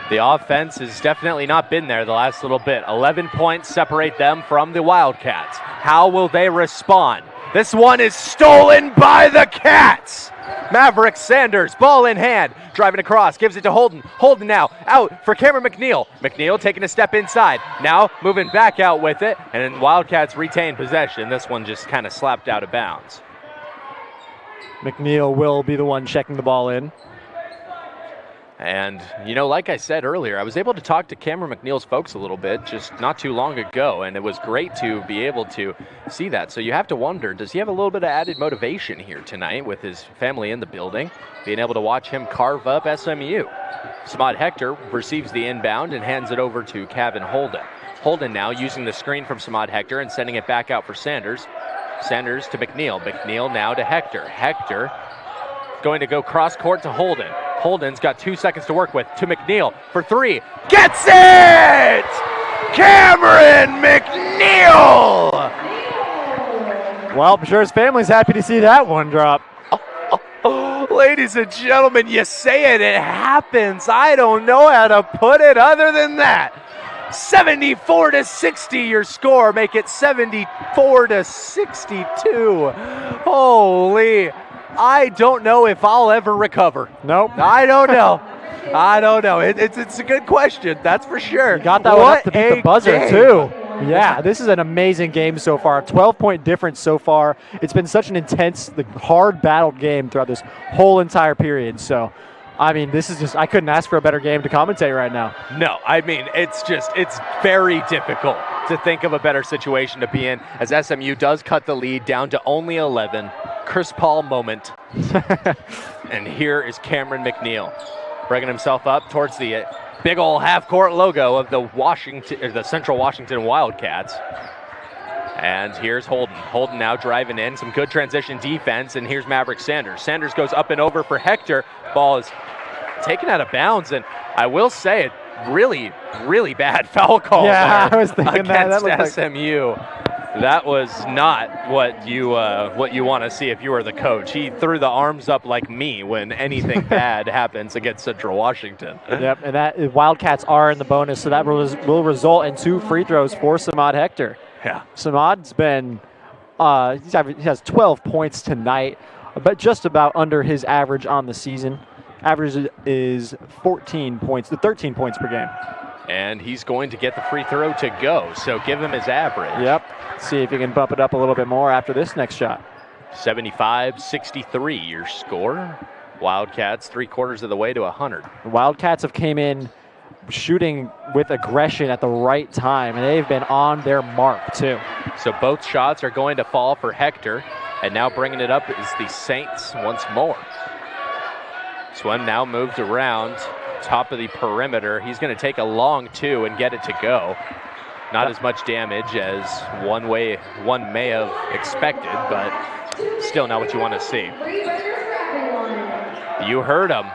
The offense has definitely not been there the last little bit. 11 points separate them from the Wildcats. How will they respond? This one is stolen by the Cats. Maverick Sanders, ball in hand, driving across, gives it to Holden. Holden now out for Cameron McNeil. McNeil taking a step inside, now moving back out with it, and then Wildcats retain possession. This one just kind of slapped out of bounds. McNeil will be the one checking the ball in. And, you know, like I said earlier, I was able to talk to Cameron McNeil's folks a little bit just not too long ago, and it was great to be able to see that. So you have to wonder, does he have a little bit of added motivation here tonight with his family in the building, being able to watch him carve up SMU? Samad Hector receives the inbound and hands it over to Kevin Holden. Holden now using the screen from Samad Hector and sending it back out for Sanders. Sanders to McNeil. McNeil now to Hector. Hector going to go cross court to Holden. Holden's got 2 seconds to work with. To McNeil for 3. Gets it! Cameron McNeil! Well, I'm sure his family's happy to see that one drop. Ladies and gentlemen, you say it, it happens. I don't know how to put it other than that. 74-60 your score. Make it 74-62. Holy. I don't know if I'll ever recover. Nope. I don't know. I don't know. It's a good question, that's for sure. You got that one up to beat the buzzer, too. Yeah, this is an amazing game so far. 12-point difference so far. It's been such an intense, hard battled game throughout this whole entire period. So, I mean, this is just, I couldn't ask for a better game to commentate right now. No, I mean, it's very difficult to think of a better situation to be in as SMU does cut the lead down to only 11. Chris Paul moment. And here is Cameron McNeil bringing himself up towards the big old half-court logo of the Central Washington Wildcats. And here's Holden. Holden now driving in, some good transition defense, and here's Maverick Sanders. Sanders goes up and over for Hector. Ball is taken out of bounds, and I will say it really, really bad foul call yeah, there I was thinking against that SMU. That was not what you want to see if you were the coach. He threw the arms up like me when anything bad happens against Central Washington. Yep, and that Wildcats are in the bonus, so that will result in 2 free throws for Samad Hector. Yeah, Samad's been he has 12 points tonight, but just about under his average on the season. Average is 14 points to 13 points per game. And he's going to get the free throw to go, so give him his average. Yep. See if he can bump it up a little bit more after this next shot. 75-63 your score. Wildcats 3/4 of the way to 100. The Wildcats have came in shooting with aggression at the right time, and they've been on their mark too. So both shots are going to fall for Hector, and now bringing it up is the Saints once more. This one now moved around, top of the perimeter. He's going to take a long 2 and get it to go. Not as much damage as one may have expected, but still not what you want to see. You heard him.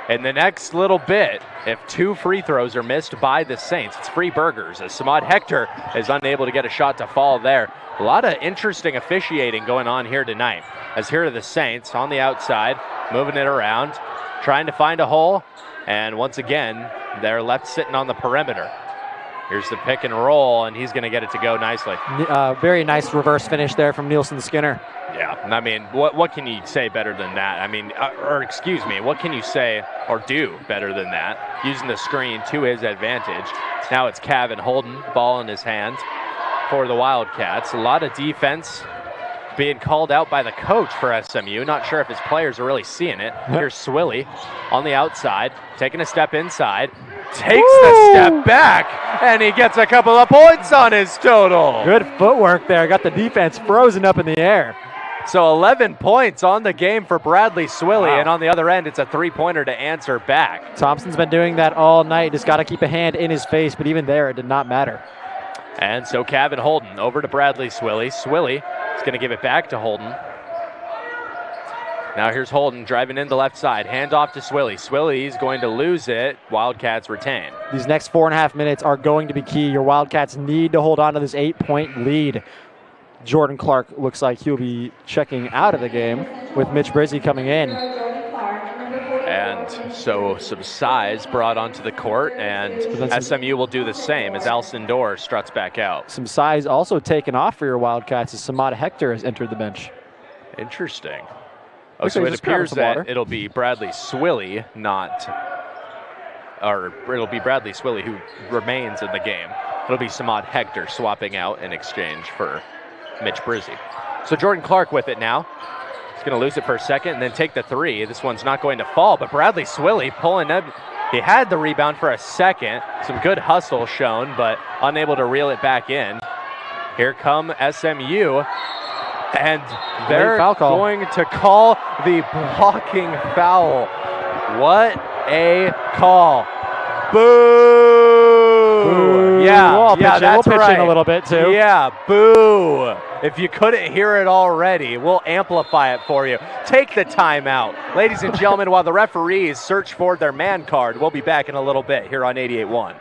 In the next little bit, if 2 free throws are missed by the Saints, it's free burgers, as Samad Hector is unable to get a shot to fall there. A lot of interesting officiating going on here tonight, as here are the Saints on the outside, moving it around, trying to find a hole, and once again, they're left sitting on the perimeter. Here's the pick and roll, and he's going to get it to go nicely. Very nice reverse finish there from Nicholson Skinner. Yeah, I mean, what can you say better than that? I mean, excuse me, what can you say or do better than that? Using the screen to his advantage. Now it's Cav and Holden, ball in his hand for the Wildcats. A lot of defense being called out by the coach for SMU. Not sure if his players are really seeing it. Here's Swilly on the outside, taking a step inside, takes the step back, and he gets a couple of points on his total. Good footwork there. Got the defense frozen up in the air. So 11 points on the game for Bradley Swilly, wow. And on the other end, it's a 3-pointer to answer back. Thompson's been doing that all night. Just got to keep a hand in his face, but even there, it did not matter. And so Cav and Holden over to Bradley Swilly. Swilly is going to give it back to Holden. Now here's Holden driving in the left side. Hand off to Swilly. Swilly's going to lose it. Wildcats retain. These next 4.5 minutes are going to be key. Your Wildcats need to hold on to this 8-point lead. Jordan Clark looks like he'll be checking out of the game with Mitch Brizzy coming in. And so some size brought onto the court, and SMU will do the same as Alcindor Dorr struts back out. Some size also taken off for your Wildcats as Samad Hector has entered the bench. Interesting. Oh, so it appears that it'll be Bradley Swilly, it'll be Bradley Swilly who remains in the game. It'll be Samad Hector swapping out in exchange for Mitch Brizzy. So Jordan Clark with it now. He's going to lose it for a second and then take the 3. This one's not going to fall, but Bradley Swilly pulling up. He had the rebound for a second. Some good hustle shown, but unable to reel it back in. Here come SMU, and they're going to call the blocking foul. What a call. Boo! Boo. Yeah, that's we'll pitch right. in a little bit too. Yeah, boo. If you couldn't hear it already, we'll amplify it for you. Take the time out. Ladies and gentlemen, while the referees search for their man card, we'll be back in a little bit here on 88.1.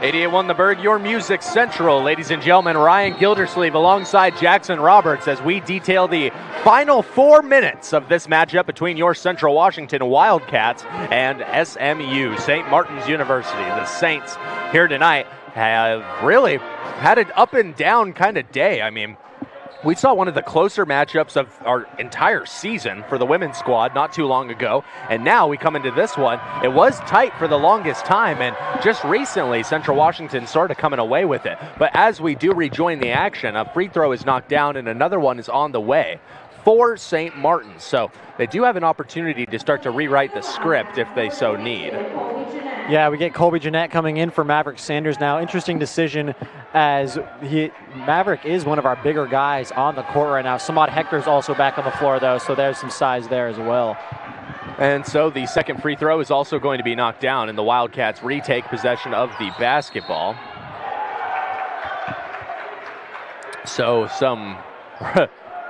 88-1 The Berg, your music central. Ladies and gentlemen, Ryan Gildersleeve alongside Jackson Roberts as we detail the final 4 minutes of this matchup between your Central Washington Wildcats and SMU, St. Martin's University. The Saints here tonight have really had an up and down kind of day. I mean, we saw one of the closer matchups of our entire season for the women's squad not too long ago, and now we come into this one. It was tight for the longest time, and just recently Central Washington started coming away with it. But as we do rejoin the action, a free throw is knocked down and another one is on the way for St. Martin's. So they do have an opportunity to start to rewrite the script if they so need. Yeah, we get Colby Jeanette coming in for Maverick Sanders now. Interesting decision as Maverick is one of our bigger guys on the court right now. Samad Hector's also back on the floor, though, so there's some size there as well. And so the second free throw is also going to be knocked down, and the Wildcats retake possession of the basketball. So some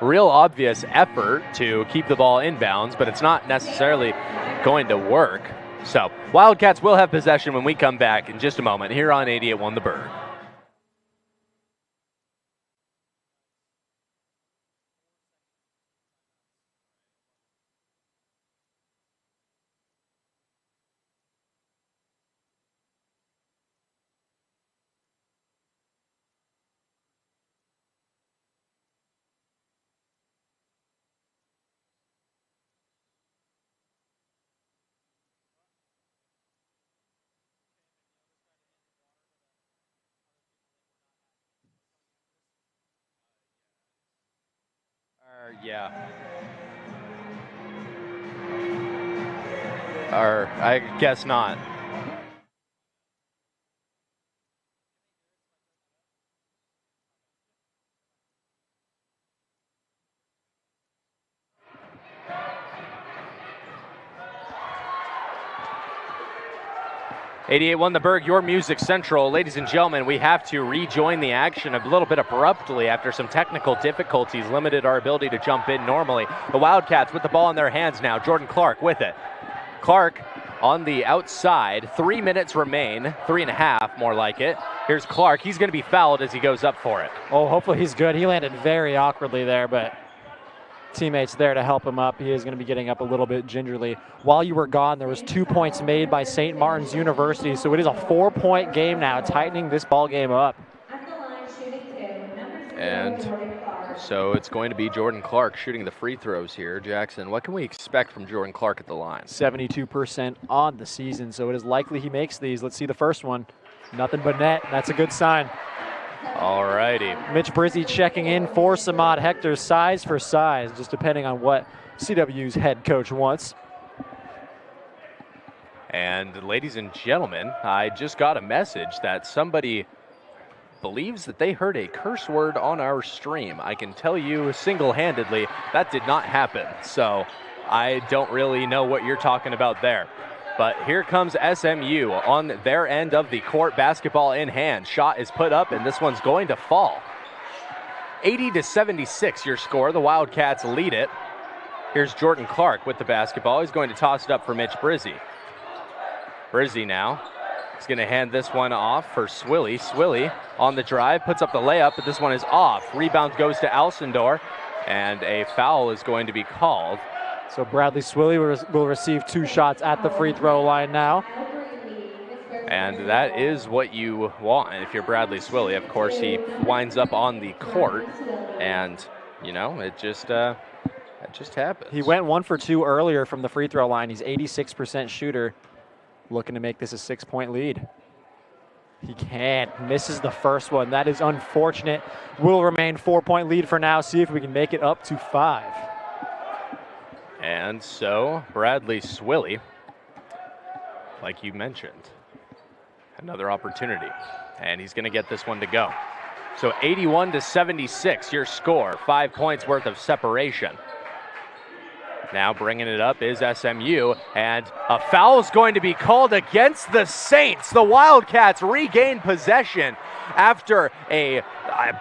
real obvious effort to keep the ball inbounds, but it's not necessarily going to work. So Wildcats will have possession when we come back in just a moment here on 88-1 The Berg. Yeah. Or I guess not. .88-1 The Berg, your music central. Ladies and gentlemen, we have to rejoin the action a little bit abruptly after some technical difficulties limited our ability to jump in normally. The Wildcats with the ball in their hands now. Jordan Clark with it. Clark on the outside. 3 minutes remain. 3.5, more like it. Here's Clark. He's going to be fouled as he goes up for it. Oh, hopefully he's good. He landed very awkwardly there, but teammates there to help him up. He is going to be getting up a little bit gingerly. While you were gone, there was 2 points made by St. Martin's University, so it is a 4-point game now, tightening this ball game up. And so it's going to be Jordan Clark shooting the free throws here. Jackson, what can we expect from Jordan Clark at the line? 72% on the season, so it is likely he makes these. Let's see the first one. Nothing but net. That's a good sign. All righty. Mitch Brizzi checking in for Samad Hector, size for size, just depending on what CW's head coach wants. And ladies and gentlemen, I just got a message that somebody believes that they heard a curse word on our stream. I can tell you single-handedly that did not happen. So I don't really know what you're talking about there. But here comes SMU on their end of the court, basketball in hand. Shot is put up, and this one's going to fall. 80-76 your score. The Wildcats lead it. Here's Jordan Clark with the basketball. He's going to toss it up for Mitch Brizzi. Brizzi now is going to hand this one off for Swilly. Swilly on the drive, puts up the layup, but this one is off. Rebound goes to Alcindor, and a foul is going to be called. So Bradley Swilly will receive 2 shots at the free throw line now. And that is what you want if you're Bradley Swilly. Of course, he winds up on the court, and, you know, it just happens. He went 1 for 2 earlier from the free throw line. He's 86% shooter, looking to make this a 6-point lead. He can't. Misses the first one. That is unfortunate. Will remain 4-point lead for now. See if we can make it up to 5. And so Bradley Swilly, like you mentioned, another opportunity. And he's going to get this one to go. So 81-76, your score. 5 points worth of separation. Now bringing it up is SMU, and a foul is going to be called against the Saints. The Wildcats regain possession after a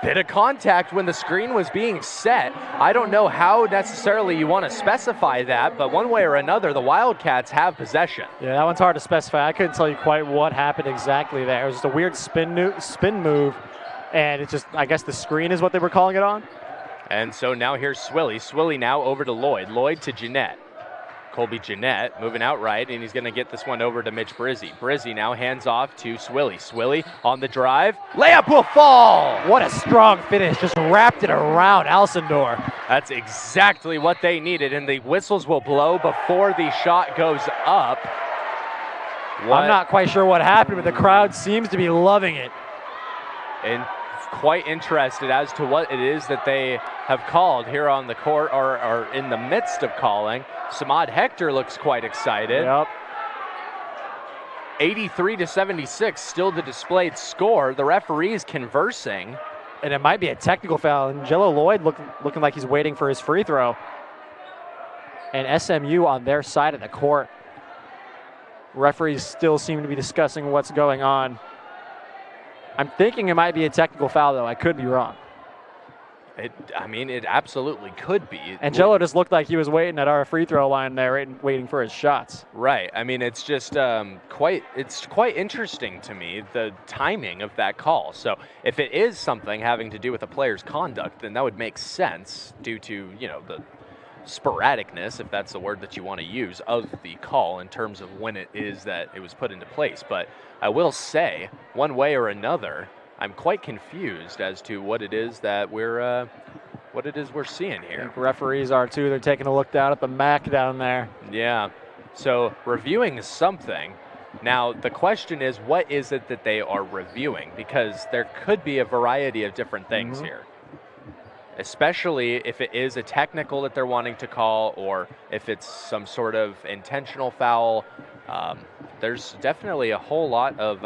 bit of contact when the screen was being set. I don't know how necessarily you want to specify that, but one way or another, the Wildcats have possession. Yeah, that one's hard to specify. I couldn't tell you quite what happened exactly there. It was just a weird spin move, and it just, I guess the screen is what they were calling it on. And so now here's Swilly. Swilly now over to Lloyd. Lloyd to Jeanette. Colby Jeanette moving out right, and he's going to get this one over to Mitch Brizzi. Brizzi now hands off to Swilly. Swilly on the drive. Layup will fall! What a strong finish. Just wrapped it around Alcindor. That's exactly what they needed, and the whistles will blow before the shot goes up. I'm not quite sure what happened, but the crowd seems to be loving it. And quite interested as to what it is that they have called here on the court, or in the midst of calling. Samad Hector looks quite excited. Yep. 83-76, still the displayed score. The referees conversing. And it might be a technical foul. And Jello Lloyd looking like he's waiting for his free throw. And SMU on their side of the court. Referees still seem to be discussing what's going on. I'm thinking it might be a technical foul, though. I could be wrong. It absolutely could be. And Jello just looked like he was waiting at our free throw line there, waiting for his shots. Right. I mean, it's just quite interesting to me, the timing of that call. So if it is something having to do with a player's conduct, then that would make sense due to, the sporadicness, if that's the word that you want to use, of the call in terms of when it is that it was put into place. But I will say, one way or another, I'm quite confused as to what it is that we're seeing here. I think referees are too. They're taking a look down at the MAC down there. Yeah. So reviewing something. Now the question is, what is it that they are reviewing? Because there could be a variety of different things here. Especially if it is a technical that they're wanting to call, or if it's some sort of intentional foul. There's definitely a whole lot of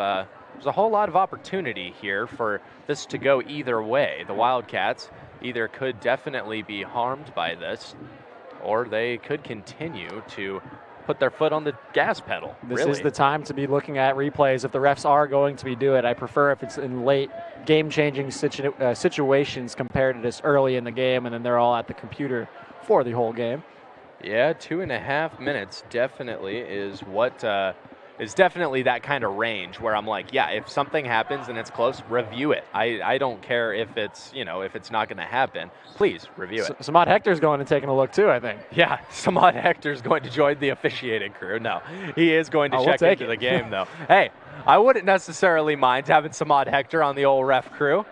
opportunity here for this to go either way. The Wildcats either could definitely be harmed by this, or they could continue to put their foot on the gas pedal. This is the time to be looking at replays if the refs are going to be doing it. I prefer if it's in late game-changing situations compared to this early in the game, and then they're all at the computer for the whole game. Yeah, 2.5 minutes definitely is what is definitely that kind of range where I'm like, yeah, if something happens and it's close, review it. I don't care if it's, if it's not going to happen. Please review it. Samad Hector's going and taking a look too, I think. Yeah, Samad Hector's going to join the officiating crew. No, he is going to check into the game, though. Hey, I wouldn't necessarily mind having Samad Hector on the old ref crew.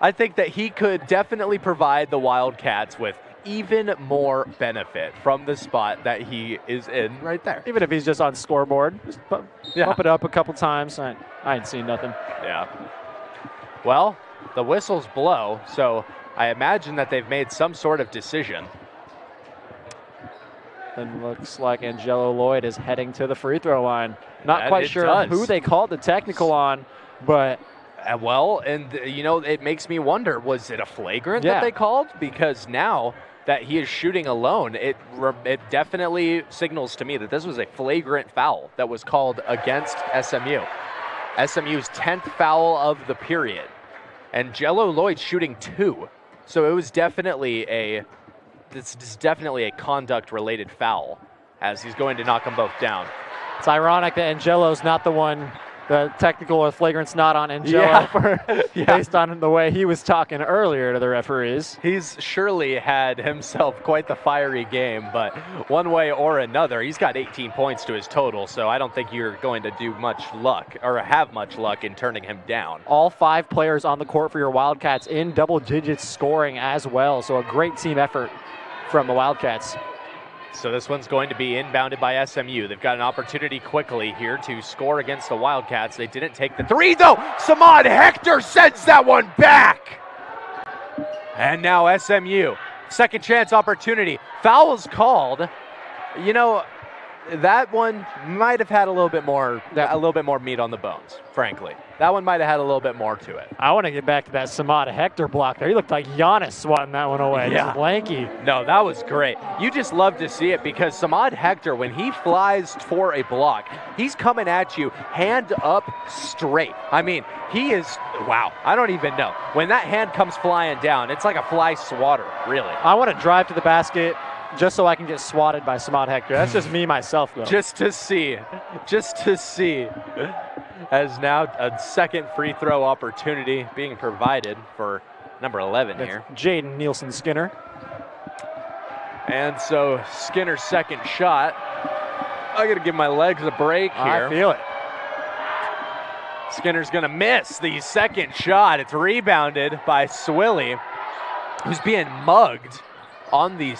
I think that he could definitely provide the Wildcats with even more benefit from the spot that he is in right there. Even if he's just on scoreboard, just bump it up a couple times. I ain't seen nothing. Yeah. Well, the whistles blow, so I imagine that they've made some sort of decision. And looks like Angelo Lloyd is heading to the free throw line. Not And quite sure who they called the technical on, but well, and it makes me wonder, was it a flagrant that they called? Because now that he is shooting alone, it definitely signals to me that this was a flagrant foul that was called against SMU. SMU's 10th foul of the period. And Jello Lloyd shooting 2. So it was definitely this is definitely a conduct-related foul, as he's going to knock them both down. It's ironic that Angelo's not the one, the technical or flagrant's not on Angelo based on the way he was talking earlier to the referees. He's surely had himself quite the fiery game, but one way or another, he's got 18 points to his total, so I don't think you're going to do much luck or have much luck in turning him down. All 5 players on the court for your Wildcats in double digits scoring as well, so a great team effort from the Wildcats. So this one's going to be inbounded by SMU. They've got an opportunity quickly here to score against the Wildcats. They didn't take the 3, though. Samad Hector sends that one back. And now SMU, second chance opportunity. Foul is called. that one might have had a little bit more meat on the bones, frankly. That one might have had a little bit more to it. I want to get back to that Samad Hector block there. He looked like Giannis swatting that one away. Yeah. Just lanky. No, that was great. You just love to see it because Samad Hector, when he flies for a block, he's coming at you hand up straight. I mean, he is, wow, I don't even know. When that hand comes flying down, it's like a fly swatter, really. I want to drive to the basket just so I can get swatted by Samad Hector. That's just me, myself, though. Just to see. As now a second free throw opportunity being provided for number 11 here. Jaden Nielsen Skinner. And so Skinner's second shot. I got to give my legs a break here. I feel it. Skinner's going to miss the second shot. It's rebounded by Swilly, who's being mugged on the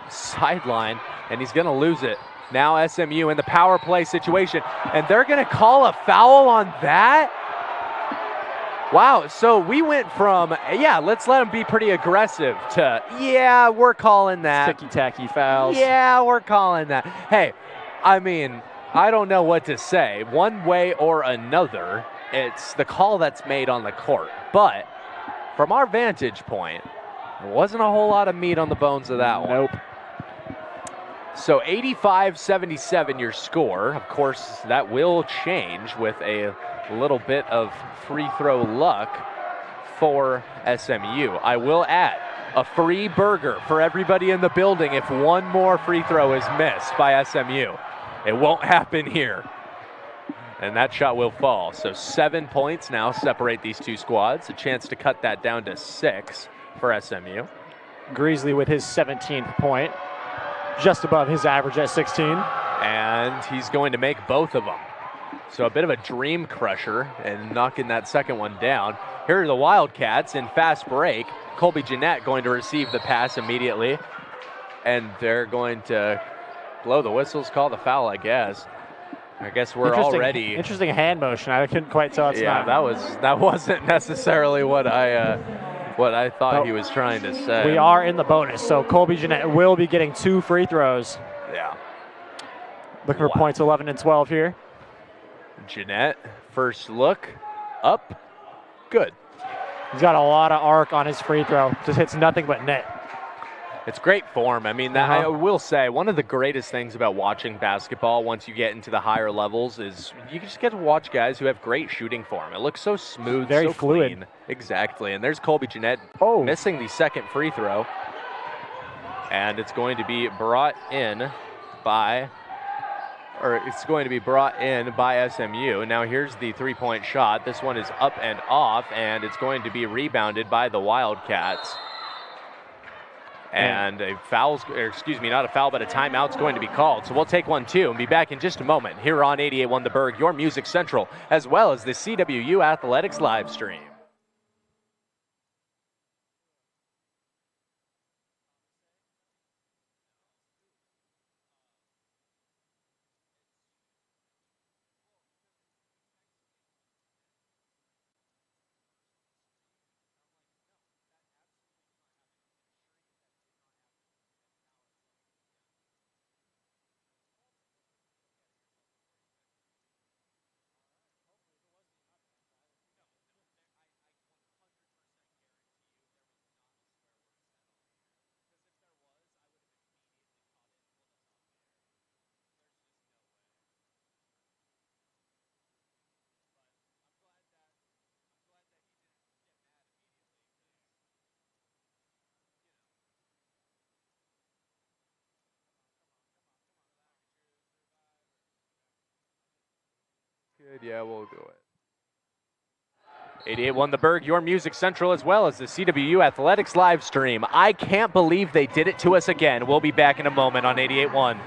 sideline, and he's going to lose it. Now SMU in the power play situation, and they're going to call a foul on that? Wow, so we went from, yeah, let's let them be pretty aggressive to, yeah, we're calling that. Ticky-tacky fouls. Yeah, we're calling that. Hey, I mean, I don't know what to say. One way or another, it's the call that's made on the court. But from our vantage point, there wasn't a whole lot of meat on the bones of that one. Nope. So 85-77 your score. Of course, that will change with a little bit of free throw luck for SMU. I will add a free burger for everybody in the building if one more free throw is missed by SMU. It won't happen here. And that shot will fall. So 7 points now separate these two squads. A chance to cut that down to 6 for SMU. Greasley with his 17th point. Just above his average at 16. And he's going to make both of them. So a bit of a dream crusher and knocking that second one down. Here are the Wildcats in fast break. Colby Jeanette going to receive the pass immediately. And they're going to blow the whistles, call the foul, I guess. I guess we're already... Interesting hand motion. I couldn't quite tell it's not. that wasn't necessarily what I thought he was trying to say. We are in the bonus, so Colby Jeanette will be getting 2 free throws. Yeah. Looking for points 11 and 12 here. Jeanette, first look, up, good. He's got a lot of arc on his free throw. Just hits nothing but net. It's great form. I mean, I will say, one of the greatest things about watching basketball once you get into the higher levels is you just get to watch guys who have great shooting form. It looks so smooth, very so fluid. Clean. Exactly. And there's Colby Jeanette missing the second free throw. And it's going to be brought in by SMU. Now here's the three-point shot. This one is up and off, and it's going to be rebounded by the Wildcats. And a not a foul, but a timeout's going to be called. So we'll take one, too, and be back in just a moment here on 88.1 The Berg, your Music Central, as well as the CWU Athletics live stream. Good, yeah, we'll do it. 88.1 The Berg, your Music Central, as well as the CWU Athletics live stream. I can't believe they did it to us again. We'll be back in a moment on 88.1.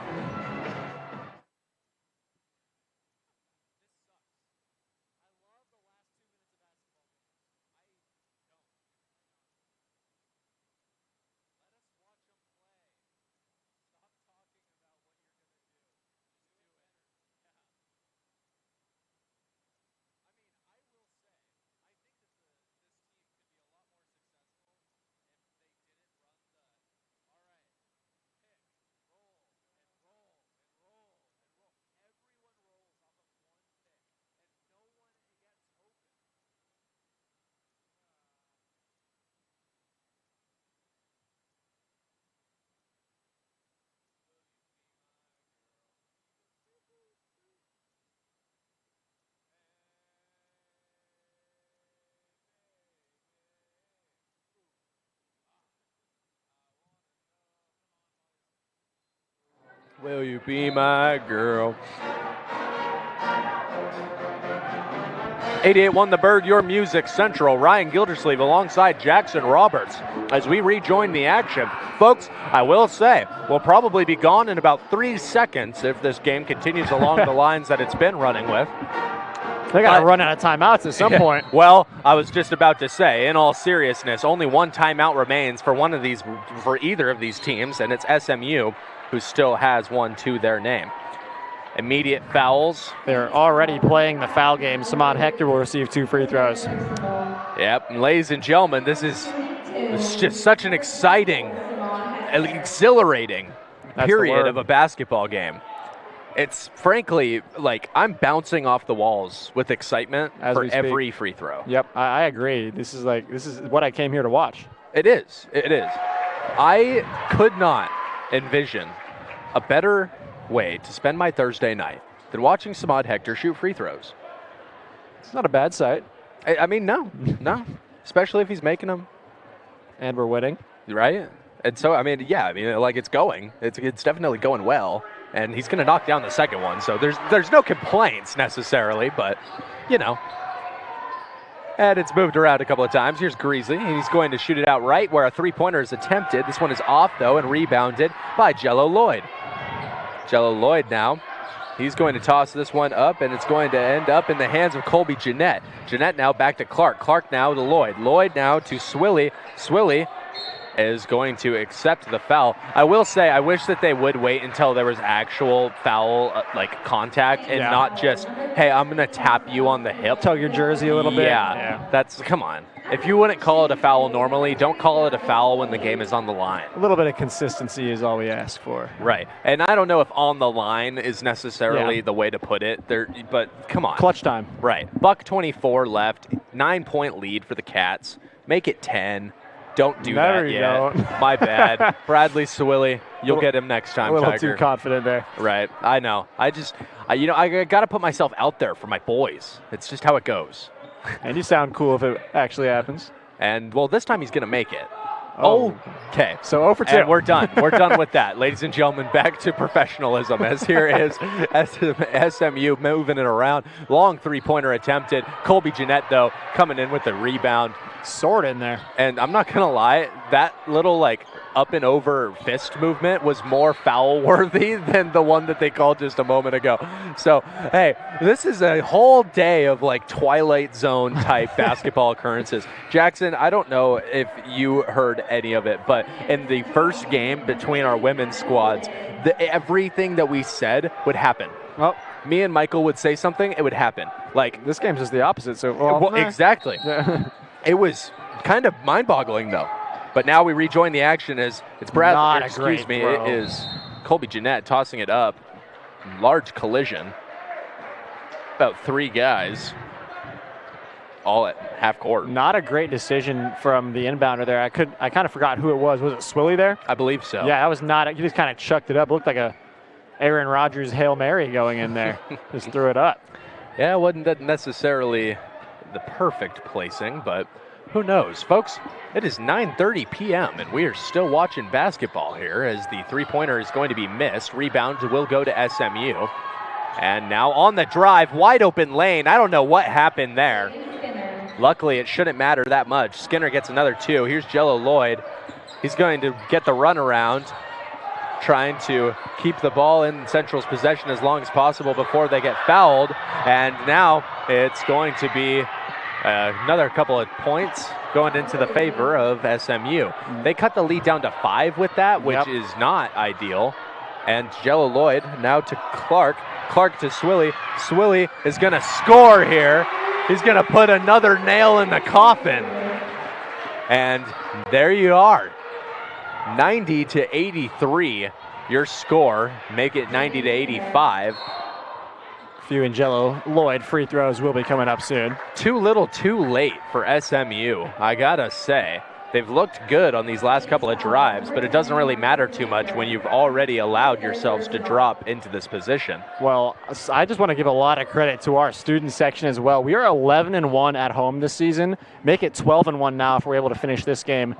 Will you be my girl? 88-1 the Bird, your music central. Ryan Gildersleeve alongside Jackson Roberts as we rejoin the action. Folks, I will say, we'll probably be gone in about 3 seconds if this game continues along the lines that it's been running with. They got to run out of timeouts at some point. Well, I was just about to say, in all seriousness, only one timeout remains for either of these teams, and it's SMU, who still has one to their name. Immediate fouls. They're already playing the foul game. Samad Hector will receive 2 free throws. Yep, and ladies and gentlemen, this is just such an exciting, exhilarating period of a basketball game. It's frankly, like, I'm bouncing off the walls with excitement for every free throw. Yep, I agree. This is what I came here to watch. It is. It is. I could not envision a better way to spend my Thursday night than watching Samad Hector shoot free throws. It's not a bad sight. I mean, no. Especially if he's making them. And we're winning. Right? And so, I mean, yeah, like, it's going. It's definitely going well. And he's going to knock down the second one. So there's no complaints necessarily, but, you know. And it's moved around a couple of times. Here's Greasley. He's going to shoot it out right where a three-pointer is attempted. This one is off, though, and rebounded by Jello Lloyd. Jello Lloyd now. He's going to toss this one up, and it's going to end up in the hands of Colby Jeanette. Jeanette now back to Clark. Clark now to Lloyd. Lloyd now to Swilly. Swilly is going to accept the foul. I will say, I wish that they would wait until there was actual foul, contact, and not just, hey, I'm going to tap you on the hip. Tug your jersey a little bit. Yeah, come on. If you wouldn't call it a foul normally, don't call it a foul when the game is on the line. A little bit of consistency is all we ask for. Right. And I don't know if on the line is necessarily the way to put it, but come on. Clutch time. Right. $1:24 left, 9-point lead for the Cats. Make it 10. Don't do that yet. Don't. My bad. Bradley Swilly, you'll get him next time, a little Tiger. too confident there. Right. I know. I got to put myself out there for my boys. It's just how it goes. And you sound cool if it actually happens. And, well, this time he's going to make it. Oh. Okay. So 0 for 2. And we're done. We're done with that. Ladies and gentlemen, back to professionalism as here is SMU moving it around. Long three-pointer attempted. Colby Jeanette, though, coming in with the rebound. Sword in there. And I'm not going to lie, that little, up and over fist movement was more foul-worthy than the one that they called just a moment ago. So, hey, this is a whole day of, Twilight Zone-type basketball occurrences. Jackson, I don't know if you heard any of it, but in the first game between our women's squads, everything that we said would happen. Well, me and Michael would say something, it would happen. This game's just the opposite. So, exactly. It was kind of mind-boggling, though. But now we rejoin the action as it's Brad. It is Colby Jeanette tossing it up. Large collision. About 3 guys. All at half court. Not a great decision from the inbounder there. I kind of forgot who it was. Was it Swilly there? I believe so. Yeah, that was not. He just kind of chucked it up. It looked like a Aaron Rodgers Hail Mary going in there. Just threw it up. Yeah, it wasn't necessarily the perfect placing, but who knows? Folks, it is 9:30 p.m. and we are still watching basketball here as the three-pointer is going to be missed. Rebound will go to SMU. And now on the drive, wide open lane. I don't know what happened there. Luckily, it shouldn't matter that much. Skinner gets another 2. Here's Jello Lloyd. He's going to get the runaround, trying to keep the ball in Central's possession as long as possible before they get fouled. And now it's going to be another couple of points going into the favor of SMU. They cut the lead down to 5 with that, which is not ideal. And Jello Lloyd now to Clark. Clark to Swilly. Swilly is going to score here. He's going to put another nail in the coffin. And there you are. 90-83, your score. Make it 90-85. Few and Jello Lloyd free throws will be coming up soon. Too little too late for SMU, I gotta say. They've looked good on these last couple of drives, but it doesn't really matter too much when you've already allowed yourselves to drop into this position. Well, I just want to give a lot of credit to our student section as well. We are 11-1 at home this season. Make it 12-1 now if we're able to finish this game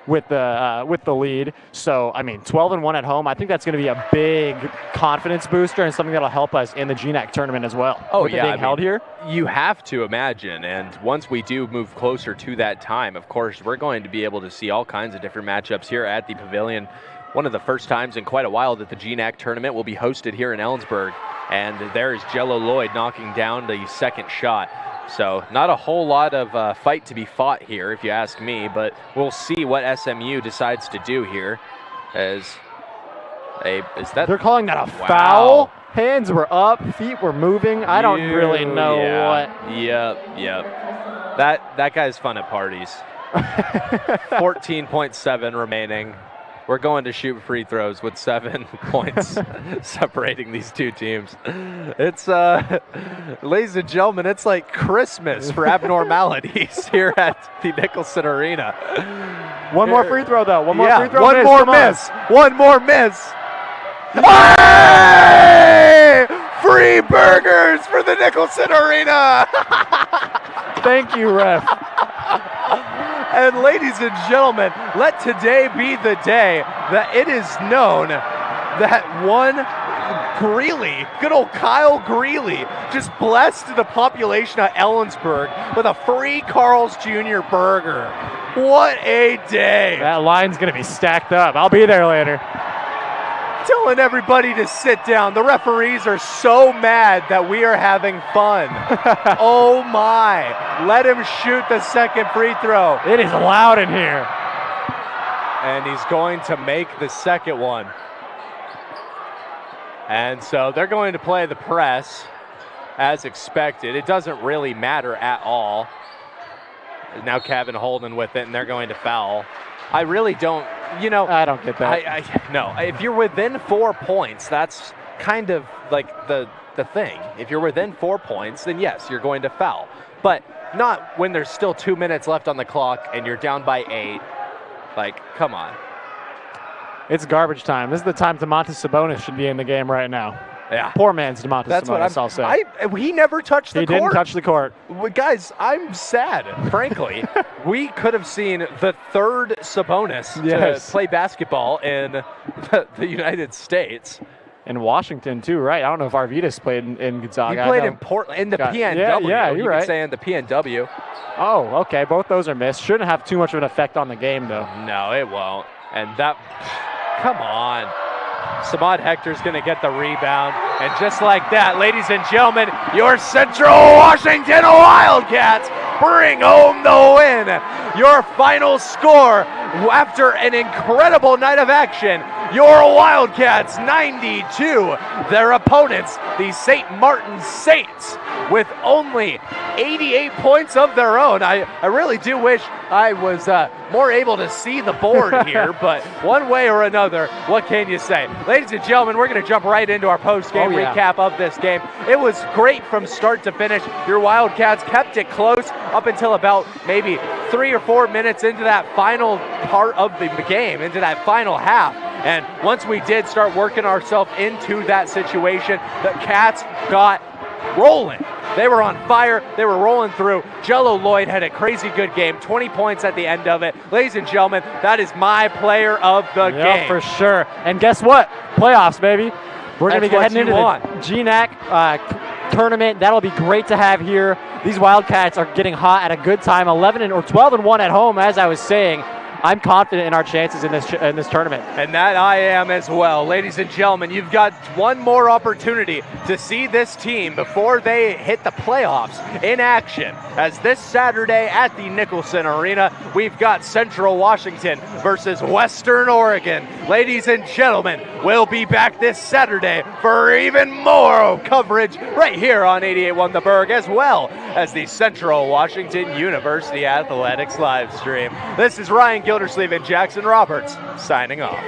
with the lead. So, I mean, 12-1 at home. I think that's going to be a big confidence booster and something that'll help us in the GNAC tournament as well. Oh, with yeah. It being held here. You have to imagine, and once we do move closer to that time, of course, we're going to be able to see all kinds of different matchups here at the Pavilion. One of the first times in quite a while that the GNAC tournament will be hosted here in Ellensburg. And there is Jello Lloyd knocking down the second shot. So not a whole lot of fight to be fought here, if you ask me, but we'll see what SMU decides to do here. Is that? They're calling that a foul? Hands were up, feet were moving. I don't really know what. Yep. That guy's fun at parties. 14.7 remaining. We're going to shoot free throws with 7 points separating these two teams. It's, ladies and gentlemen, it's like Christmas for abnormalities here at the Nicholson Arena. One more free throw, though. One more free throw. One more miss. One more miss. Hey! Free burgers for the Nicholson Arena. Thank you, ref. And ladies and gentlemen, let today be the day that it is known that one Greeley, good old Kyle Greeley, just blessed the population of Ellensburg with a free Carl's Jr. burger. What a day. That line's going to be stacked up. I'll be there later. Telling everybody to sit down. The referees are so mad that we are having fun. Oh my. Let him shoot the second free throw. It is loud in here. And he's going to make the second one. And so they're going to play the press as expected. It doesn't really matter at all. Now Kevin Holden with it, and they're going to foul. I really don't, I don't get that. No, if you're within 4 points, that's kind of like the thing. If you're within 4 points, then yes, you're going to foul. But not when there's still 2 minutes left on the clock and you're down by 8. Like, come on. It's garbage time. This is the time Domantas Sabonis should be in the game right now. Yeah. Poor man's Domantas Sabonis, I'll say. He never touched the court. He didn't touch the court. Guys, I'm sad, frankly. We could have seen the third Sabonis to play basketball in the United States. In Washington, too, right? I don't know if Arvidas played in Gonzaga. He played in Portland, in the PNW. Yeah, you're right. You could say in the PNW. Oh, okay. Both those are missed. Shouldn't have too much of an effect on the game, though. No, it won't. And that, come on. Samad Hector's going to get the rebound. And just like that, ladies and gentlemen, your Central Washington Wildcats bring home the win. Your final score after an incredible night of action, your Wildcats 92, their opponents, the St. Martin Saints, with only 88 points of their own. I really do wish I was more able to see the board here, but one way or another, what can you say? Ladies and gentlemen, we're going to jump right into our post-game recap of this game. It was great from start to finish. Your Wildcats kept it close up until about maybe 3 or 4 minutes into that final part of the game, into that final half. And once we did start working ourselves into that situation, the Cats got rolling. They were on fire. They were rolling through. Jello Lloyd had a crazy good game, 20 points at the end of it. Ladies and gentlemen, that is my player of the game. Yeah, for sure. And guess what? Playoffs, baby. We're going to be heading into the GNAC tournament. That'll be great to have here. These Wildcats are getting hot at a good time. 12-1 at home, as I was saying. I'm confident in our chances in this tournament. And that I am as well. Ladies and gentlemen, you've got one more opportunity to see this team before they hit the playoffs in action. As this Saturday at the Nicholson Arena, we've got Central Washington versus Western Oregon. Ladies and gentlemen, we'll be back this Saturday for even more coverage right here on 88.1 The Berg, as well as the Central Washington University Athletics live stream. This is Ryan Gildersleeve and Jackson Roberts signing off.